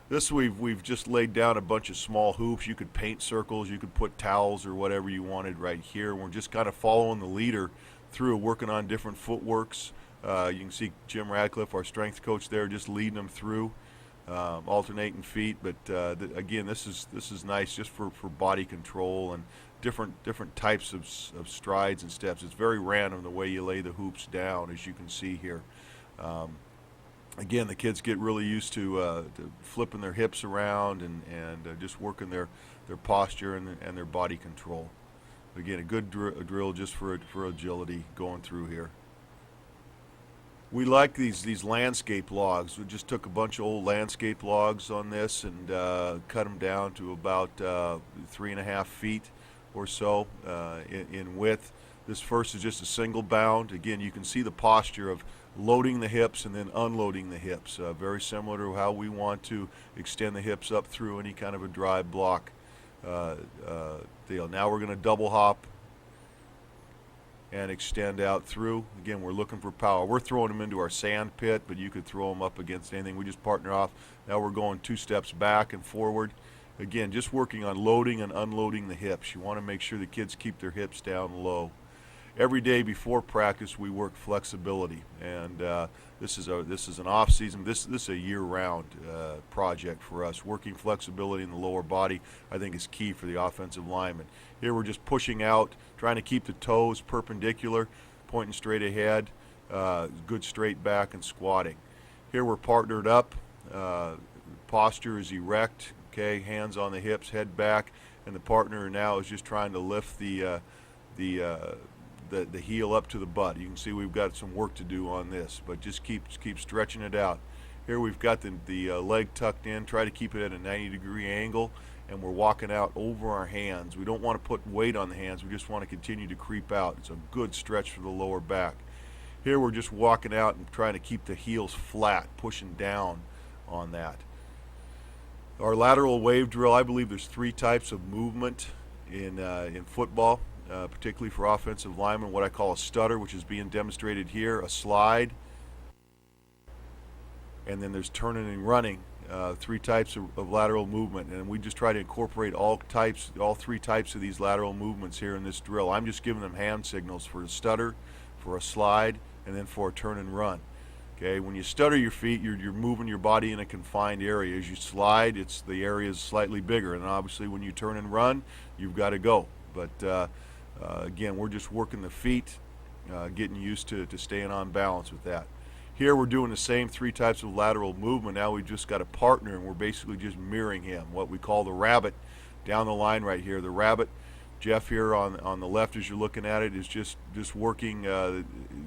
This we've just laid down a bunch of small hoops. You could paint circles, you could put towels or whatever you wanted right here. We're just kind of following the leader through, working on different footworks. You can see Jim Radcliffe, our strength coach there, just leading them through, alternating feet. But again, this is nice just for body control and different types of strides and steps. It's very random the way you lay the hoops down, as you can see here. Again, the kids get really used to flipping their hips around and just working their posture and their body control. Again, a good drill just for agility going through here. We like these landscape logs. We just took a bunch of old landscape logs on this and cut them down to about 3.5 feet or so in width. This first is just a single bound. Again, you can see the posture of loading the hips and then unloading the hips. Very similar to how we want to extend the hips up through any kind of a drive block deal. Now we're going to double hop and extend out through. Again, we're looking for power. We're throwing them into our sand pit, but you could throw them up against anything. We just partner off. Now we're going 2 steps back and forward. Again, just working on loading and unloading the hips. You want to make sure the kids keep their hips down low. every day before practice we work flexibility, and this is an off season. This is a year-round project for us. Working flexibility in the lower body, I think, is key for the offensive lineman. Here we're just pushing out, trying to keep the toes perpendicular, pointing straight ahead, good straight back, and squatting. Here we're partnered up. Posture is erect. Okay, hands on the hips, head back, and the partner now is just trying to lift the heel up to the butt. You can see we've got some work to do on this, but just keep stretching it out. Here we've got the leg tucked in. Try to keep it at a 90-degree angle, and we're walking out over our hands. We don't want to put weight on the hands. We just want to continue to creep out. It's a good stretch for the lower back. Here we're just walking out and trying to keep the heels flat, pushing down on that. Our lateral wave drill, I believe there's 3 types of movement in football, particularly for offensive linemen. What I call a stutter, which is being demonstrated here, a slide, and then there's turning and running. 3 types of lateral movement, and we just try to incorporate all 3 types of these lateral movements here in this drill. I'm just giving them hand signals for a stutter, for a slide, and then for a turn and run. Okay, when you stutter your feet, you're moving your body in a confined area. As you slide, the area is slightly bigger, and obviously when you turn and run, you've got to go. But again, we're just working the feet, getting used to staying on balance with that. Here we're doing the same 3 types of lateral movement. Now we've just got a partner, and we're basically just mirroring him, what we call the rabbit down the line right here. The rabbit, Jeff here on the left as you're looking at it, is just working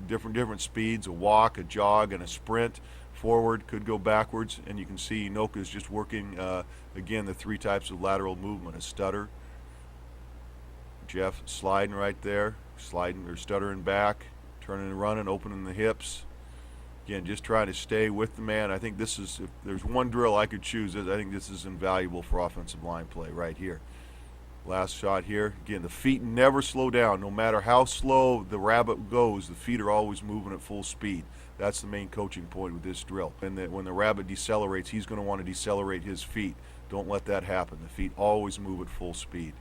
different speeds, a walk, a jog, and a sprint. Forward, could go backwards, and you can see Inoka is just working, again, the 3 types of lateral movement, a stutter. Jeff sliding right there, sliding or stuttering back, turning and running, opening the hips. Again, just trying to stay with the man. I think this is, if there's one drill I could choose, I think this is invaluable for offensive line play right here. Last shot here. Again, the feet never slow down. No matter how slow the rabbit goes, the feet are always moving at full speed. That's the main coaching point with this drill. And that when the rabbit decelerates, he's going to want to decelerate his feet. Don't let that happen. The feet always move at full speed.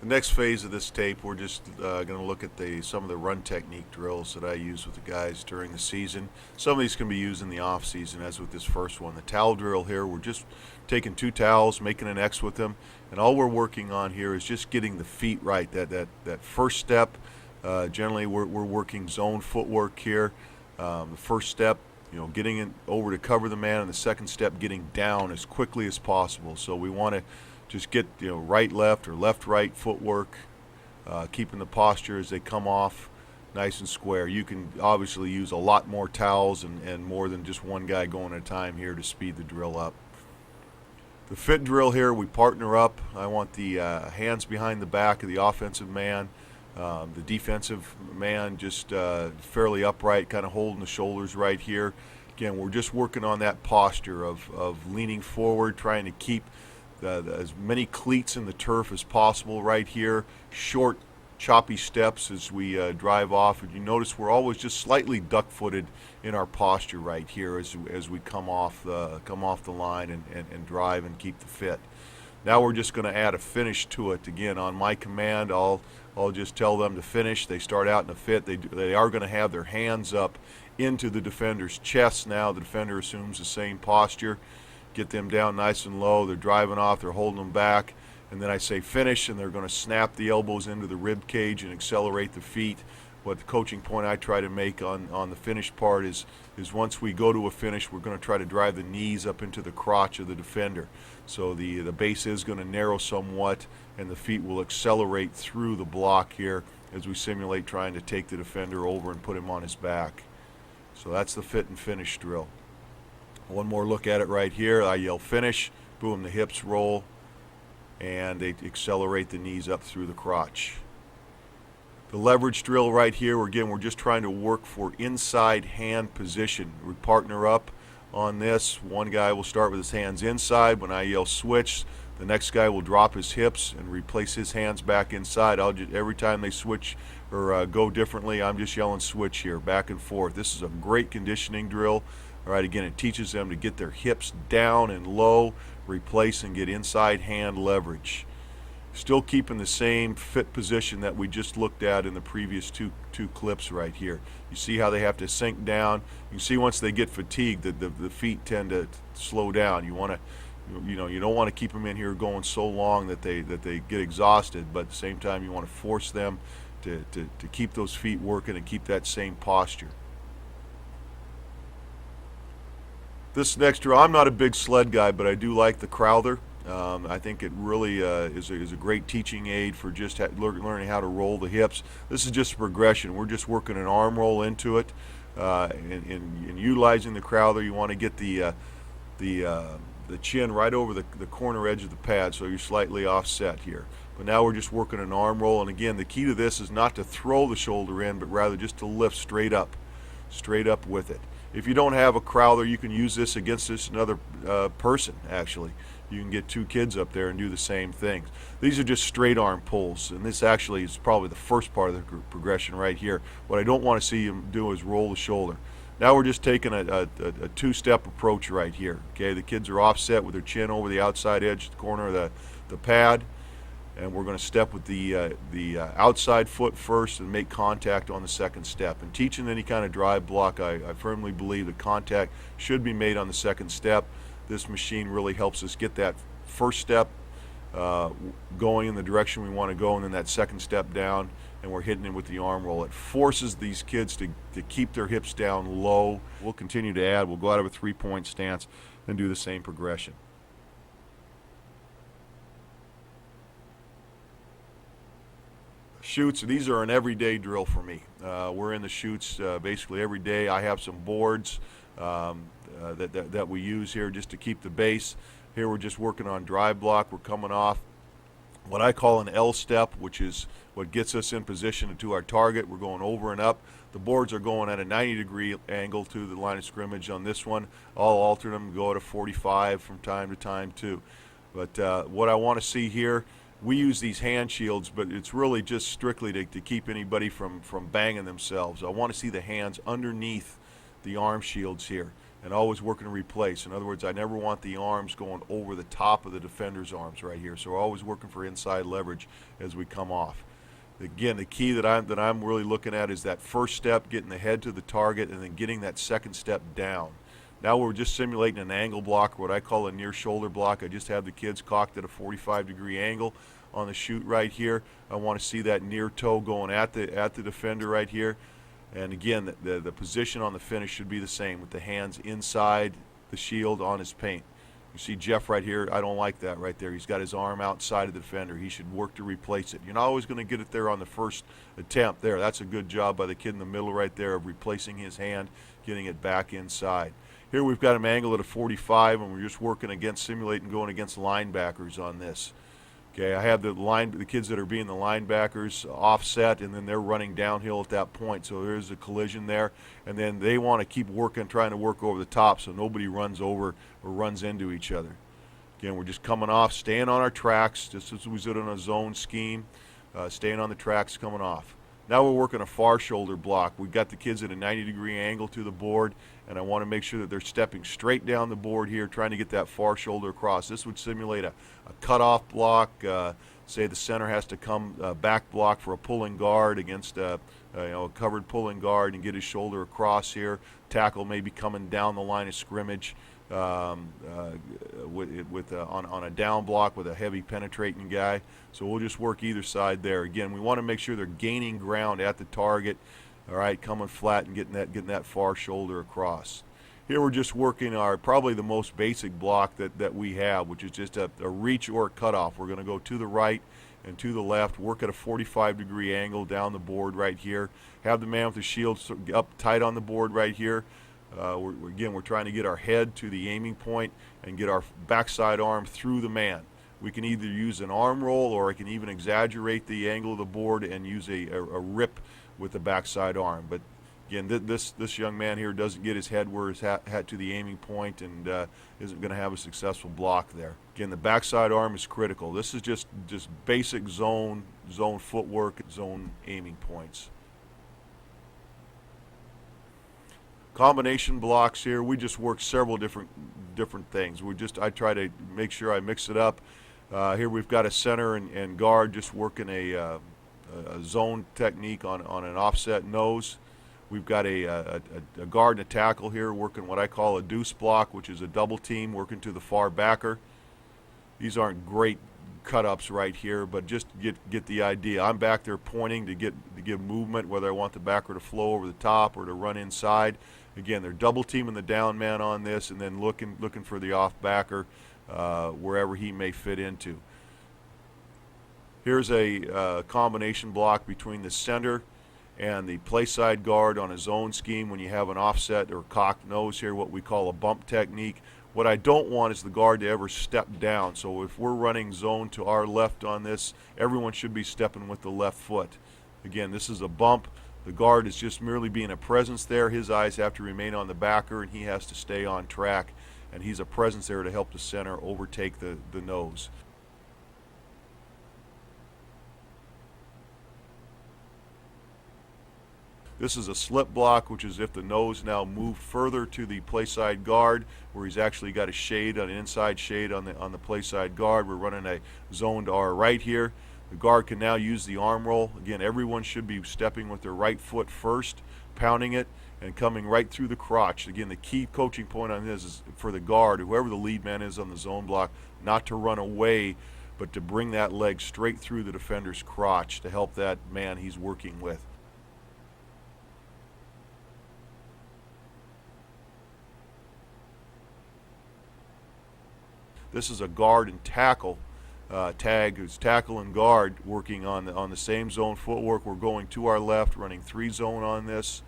The next phase of this tape, we're just going to look at some of the run technique drills that I use with the guys during the season. Some of these can be used in the off season, as with this first one. The towel drill here, we're just taking 2 towels, making an X with them, and all we're working on here is just getting the feet right. That first step, generally we're working zone footwork here. The first step, getting it over to cover the man, and the second step, getting down as quickly as possible. So we want to just get right left or left right footwork, keeping the posture as they come off nice and square. You can obviously use a lot more towels and more than just one guy going at a time here to speed the drill up. The fit drill here, we partner up. I want the hands behind the back of the offensive man, the defensive man just fairly upright, kind of holding the shoulders right here. Again, we're just working on that posture of leaning forward, trying to keep as many cleats in the turf as possible right here. Short, choppy steps as we drive off. And you notice we're always just slightly duck-footed in our posture right here as we come off the line and drive and keep the fit. Now we're just going to add a finish to it. Again, on my command, I'll just tell them to finish. They start out in a fit. They are going to have their hands up into the defender's chest now. The defender assumes the same posture. Get them down nice and low. They're driving off. They're holding them back. And then I say finish, and they're going to snap the elbows into the rib cage and accelerate the feet. What the coaching point I try to make on the finish part is once we go to a finish, we're going to try to drive the knees up into the crotch of the defender. So the base is going to narrow somewhat, and the feet will accelerate through the block here as we simulate trying to take the defender over and put him on his back. So that's the fit and finish drill. One more look at it right here. I yell finish, boom, the hips roll, and they accelerate the knees up through the crotch. The leverage drill right here, again, we're just trying to work for inside hand position. We partner up on this. One guy will start with his hands inside. When I yell switch, the next guy will drop his hips and replace his hands back inside. Every time they switch or go differently, I'm just yelling switch here, back and forth. This is a great conditioning drill. All right, again, it teaches them to get their hips down and low, replace and get inside hand leverage. Still keeping the same fit position that we just looked at in the previous two clips right here. You see how they have to sink down. You can see once they get fatigued, the feet tend to slow down. You want to, you don't want to keep them in here going so long that they get exhausted, but at the same time you want to force them to keep those feet working and keep that same posture. This next drill, I'm not a big sled guy, but I do like the Crowther. I think it really is a great teaching aid for just learning how to roll the hips. This is just a progression. We're just working an arm roll into it. In utilizing the Crowther, you want to get the chin right over the corner edge of the pad, so you're slightly offset here. But now we're just working an arm roll, and again, the key to this is not to throw the shoulder in, but rather just to lift straight up with it. If you don't have a Crowther, you can use this against another person, actually. You can get 2 kids up there and do the same things. These are just straight arm pulls, and this actually is probably the first part of the progression right here. What I don't want to see you do is roll the shoulder. Now we're just taking a 2-step approach right here. Okay, the kids are offset with their chin over the outside edge, the corner of the pad, and we're going to step with the outside foot first and make contact on the second step. And teaching any kind of drive block, I firmly believe that contact should be made on the second step. This machine really helps us get that first step going in the direction we want to go, and then that second step down, and we're hitting it with the arm roll. It forces these kids to keep their hips down low. We'll continue to add. We'll go out of a 3-point stance and do the same progression. Chutes, these are an everyday drill for me. We're in the chutes basically every day. I have some boards that we use here just to keep the base. Here we're just working on drive block. We're coming off what I call an L step, which is what gets us in position to our target. We're going over and up. The boards are going at a 90-degree angle to the line of scrimmage on this one. I'll alter them, go at a 45 from time to time too. But what I want to see here, we use these hand shields, but it's really just strictly to keep anybody from banging themselves. I want to see the hands underneath the arm shields here. and always working to replace. In other words, I never want the arms going over the top of the defender's arms right here. So we're always working for inside leverage as we come off. Again, the key that I'm really looking at is that first step, getting the head to the target, and then getting that second step down. Now we're just simulating an angle block, what I call a near shoulder block. I just have the kids cocked at a 45-degree angle on the chute right here. I want to see that near toe going at the defender right here. And again, the position on the finish should be the same, with the hands inside the shield on his paint. You see Jeff right here, I don't like that right there. He's got his arm outside of the defender. He should work to replace it. You're not always going to get it there on the first attempt there. That's a good job by the kid in the middle right there of replacing his hand, getting it back inside. Here we've got him angled at a 45, and we're just working against, simulating going against linebackers on this. Okay, I have the kids that are being the linebackers offset, and then they're running downhill at that point. So there's a collision there, and then they want to keep working, trying to work over the top, so nobody runs over or runs into each other. Again, we're just coming off, staying on our tracks, just as we did on a zone scheme, staying on the tracks, coming off. Now we're working a far shoulder block. We've got the kids at a 90-degree angle to the board, and I want to make sure that they're stepping straight down the board here, trying to get that far shoulder across. This would simulate a cutoff block. Say the center has to come back block for a pulling guard against a covered pulling guard and get his shoulder across here. Tackle may be coming down the line of scrimmage on a down block with a heavy penetrating guy. So we'll just work either side there. Again, we want to make sure they're gaining ground at the target. All right, coming flat and getting that far shoulder across. Here we're just working probably the most basic block that we have, which is just a reach or a cutoff. We're going to go to the right and to the left, work at a 45-degree angle down the board right here. Have the man with the shield up tight on the board right here. We're trying to get our head to the aiming point and get our backside arm through the man. We can either use an arm roll, or I can even exaggerate the angle of the board and use a rip with the backside arm. But again, this young man here doesn't get his head where his hat to the aiming point, and isn't going to have a successful block there. Again, the backside arm is critical. This is just basic zone footwork, zone aiming points. Combination blocks here, we just work several different things. I try to make sure I mix it up. Here we've got a center and guard just working a zone technique on an offset nose. We've got a guard and a tackle here working what I call a deuce block, which is a double team working to the far backer. These aren't great cut-ups right here, but just get the idea. I'm back there pointing to give movement, whether I want the backer to flow over the top or to run inside. Again, they're double teaming the down man on this, and then looking for the off backer wherever he may fit into. Here's a combination block between the center and the play side guard on a zone scheme when you have an offset or cocked nose here, what we call a bump technique. What I don't want is the guard to ever step down. So if we're running zone to our left on this, everyone should be stepping with the left foot. Again, this is a bump. The guard is just merely being a presence there. His eyes have to remain on the backer, and he has to stay on track. And he's a presence there to help the center overtake the nose. This is a slip block, which is if the nose now moved further to the play side guard, where he's actually got a shade, an inside shade on the play side guard. We're running a zone to our right here. The guard can now use the arm roll. Again, everyone should be stepping with their right foot first, pounding it, and coming right through the crotch. Again, the key coaching point on this is for the guard, whoever the lead man is on the zone block, not to run away, but to bring that leg straight through the defender's crotch to help that man he's working with. This is a guard and tackle tag. It's tackle and guard working on the same zone footwork. We're going to our left, running 3 zone on this.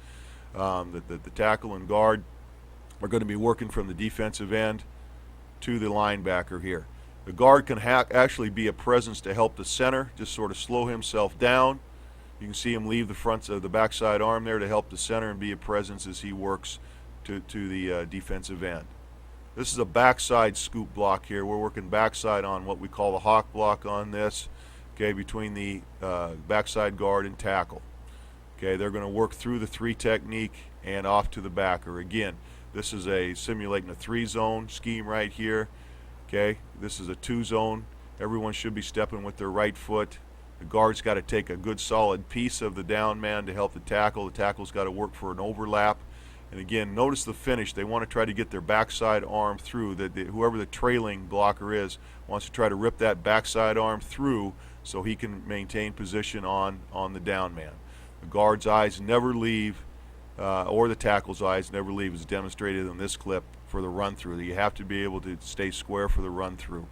The tackle and guard are going to be working from the defensive end to the linebacker here. The guard can actually be a presence to help the center, just sort of slow himself down. You can see him leave the front of the backside arm there to help the center and be a presence as he works to the defensive end. This is a backside scoop block here. We're working backside on what we call the hawk block on this, okay, between the backside guard and tackle. Okay, they're going to work through the 3 technique and off to the backer. Again, This is a simulating a 3-zone scheme right here. Okay, this is a 2-zone. Everyone should be stepping with their right foot. The guard's got to take a good solid piece of the down man to help the tackle. The tackle's got to work for an overlap. And again, notice the finish. They want to try to get their backside arm through. Whoever the trailing blocker is wants to try to rip that backside arm through so he can maintain position on the down man. The guard's eyes never leave, or the tackle's eyes never leave, as demonstrated in this clip for the run through. You have to be able to stay square for the run through.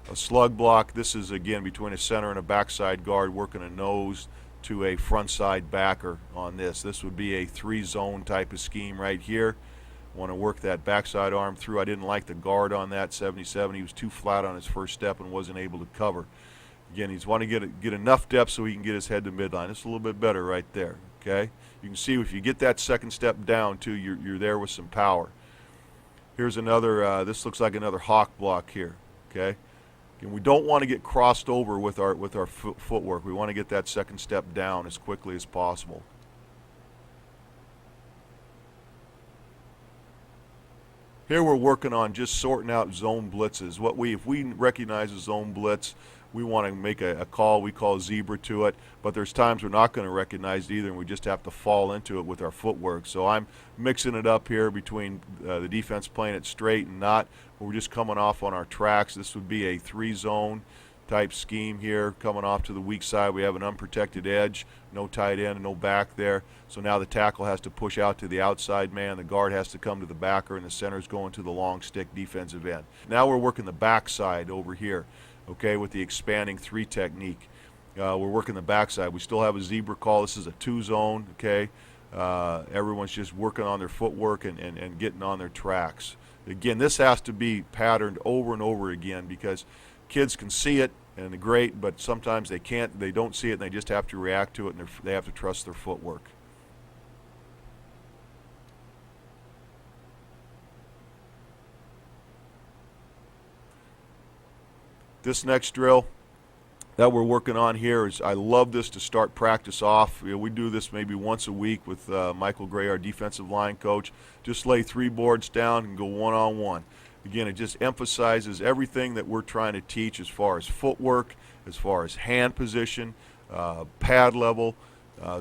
A slug block, this is again between a center and a backside guard working a nose to a front side backer on this. This would be a 3-zone type of scheme right here. Want to work that backside arm through. I didn't like the guard on that 77. He was too flat on his first step and wasn't able to cover. Again, he's want to get enough depth so he can get his head to midline. It's a little bit better right there. Okay, you can see if you get that second step down too, you're there with some power. Here's another. This looks like another hawk block here. Okay. And we don't want to get crossed over with our footwork. We want to get that second step down as quickly as possible. Here we're working on just sorting out zone blitzes. If we recognize a zone blitz, we want to make a call. We call zebra to it, but there's times we're not going to recognize it either, and we just have to fall into it with our footwork. So I'm mixing it up here between the defense playing it straight and not. We're just coming off on our tracks. This would be a 3-zone type scheme here. Coming off to the weak side, we have an unprotected edge, no tight end and no back there. So now the tackle has to push out to the outside man. The guard has to come to the backer, and the center's going to the long stick defensive end. Now we're working the backside over here, okay, with the expanding 3 technique. We're working the backside. We still have a zebra call. This is a 2-zone, okay. Everyone's just working on their footwork and getting on their tracks. Again, this has to be patterned over and over again because kids can see it and they're great, but sometimes they can't. They don't see it, and they just have to react to it, and they have to trust their footwork. This next drill that we're working on here is, I love this to start practice off. We do this maybe once a week with Michael Gray, our defensive line coach. Just lay 3 boards down and go one-on-one. Again, it just emphasizes everything that we're trying to teach as far as footwork, as far as hand position, pad level,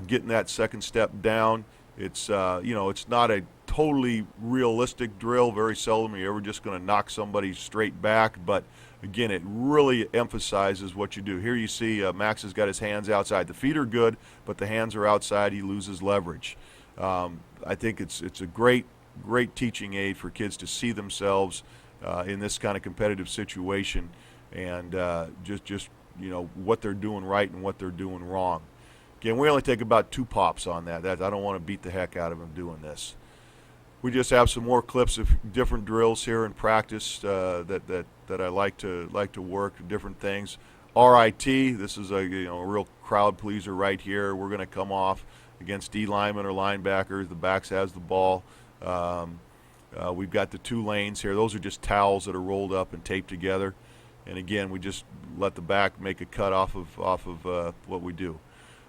getting that second step down. It's it's not a totally realistic drill. Very seldom you're ever just going to knock somebody straight back, but again, it really emphasizes what you do. Here you see Max has got his hands outside. The feet are good, but the hands are outside. He loses leverage. I think it's a great teaching aid for kids to see themselves in this kind of competitive situation, and just what they're doing right and what they're doing wrong. Again, we only take about 2 pops on that. I don't want to beat the heck out of them doing this. We just have some more clips of different drills here in practice that I like to work, different things. RIT, this is a real crowd pleaser right here. We're going to come off against D linemen or linebackers. The backs has the ball. We've got the 2 lanes here. Those are just towels that are rolled up and taped together. And again, we just let the back make a cut off of what we do.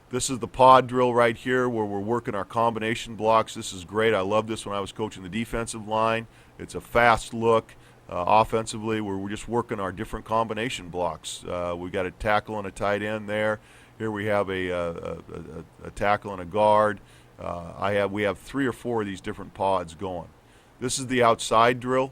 This is the pod drill right here where we're working our combination blocks. This is great. I love this when I was coaching the defensive line. It's a fast look. Offensively, where we're just working our different combination blocks. We've got a tackle and a tight end there. Here we have a tackle and a guard. We have 3 or 4 of these different pods going. This is the outside drill.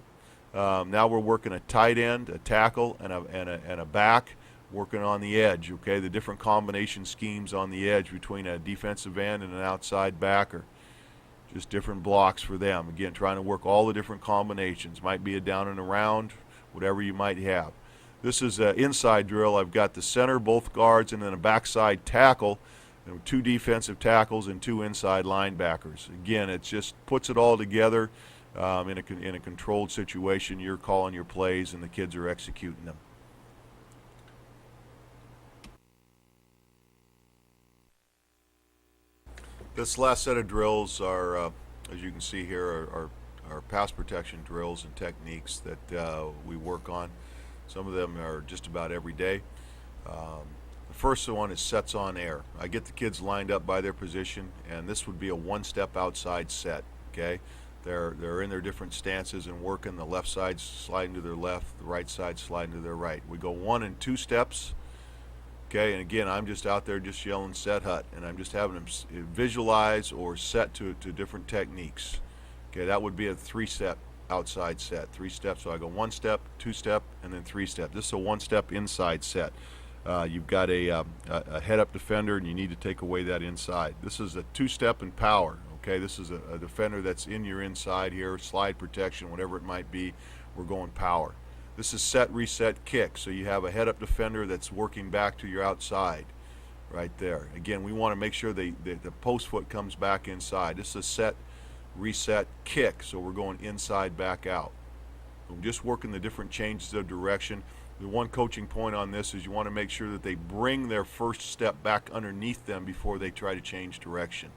Now we're working a tight end, a tackle, and a back, working on the edge. Okay, the different combination schemes on the edge between a defensive end and an outside backer. Just different blocks for them. Again, trying to work all the different combinations. Might be a down and around, whatever you might have. This is an inside drill. I've got the center, both guards, and then a backside tackle, and 2 defensive tackles and 2 inside linebackers. Again, it just puts it all together in a controlled situation. You're calling your plays, and the kids are executing them. This last set of drills are, as you can see here, are pass protection drills and techniques that we work on. Some of them are just about every day. The first one is sets on air. I get the kids lined up by their position, and this would be a one-step outside set, okay? They're in their different stances and working. The left side sliding to their left, the right side sliding to their right. We go 1 and 2 steps, okay? And again, I'm just out there just yelling set hut, and I'm just having them visualize or set to different techniques. Okay, that would be a 3-step outside set. 3 steps, so I go 1 step, 2 step, and then 3 step. This is a 1-step inside set. You've got a head-up defender, and you need to take away that inside. This is a 2-step in power. Okay, this is a defender that's in your inside here, slide protection, whatever it might be. We're going power. This is set, reset, kick. So you have a head-up defender that's working back to your outside, right there. Again, we want to make sure the post foot comes back inside. This is a set, reset, kick. So we're going inside, back out. We're just working the different changes of direction. The one coaching point on this is you want to make sure that they bring their first step back underneath them before they try to change direction.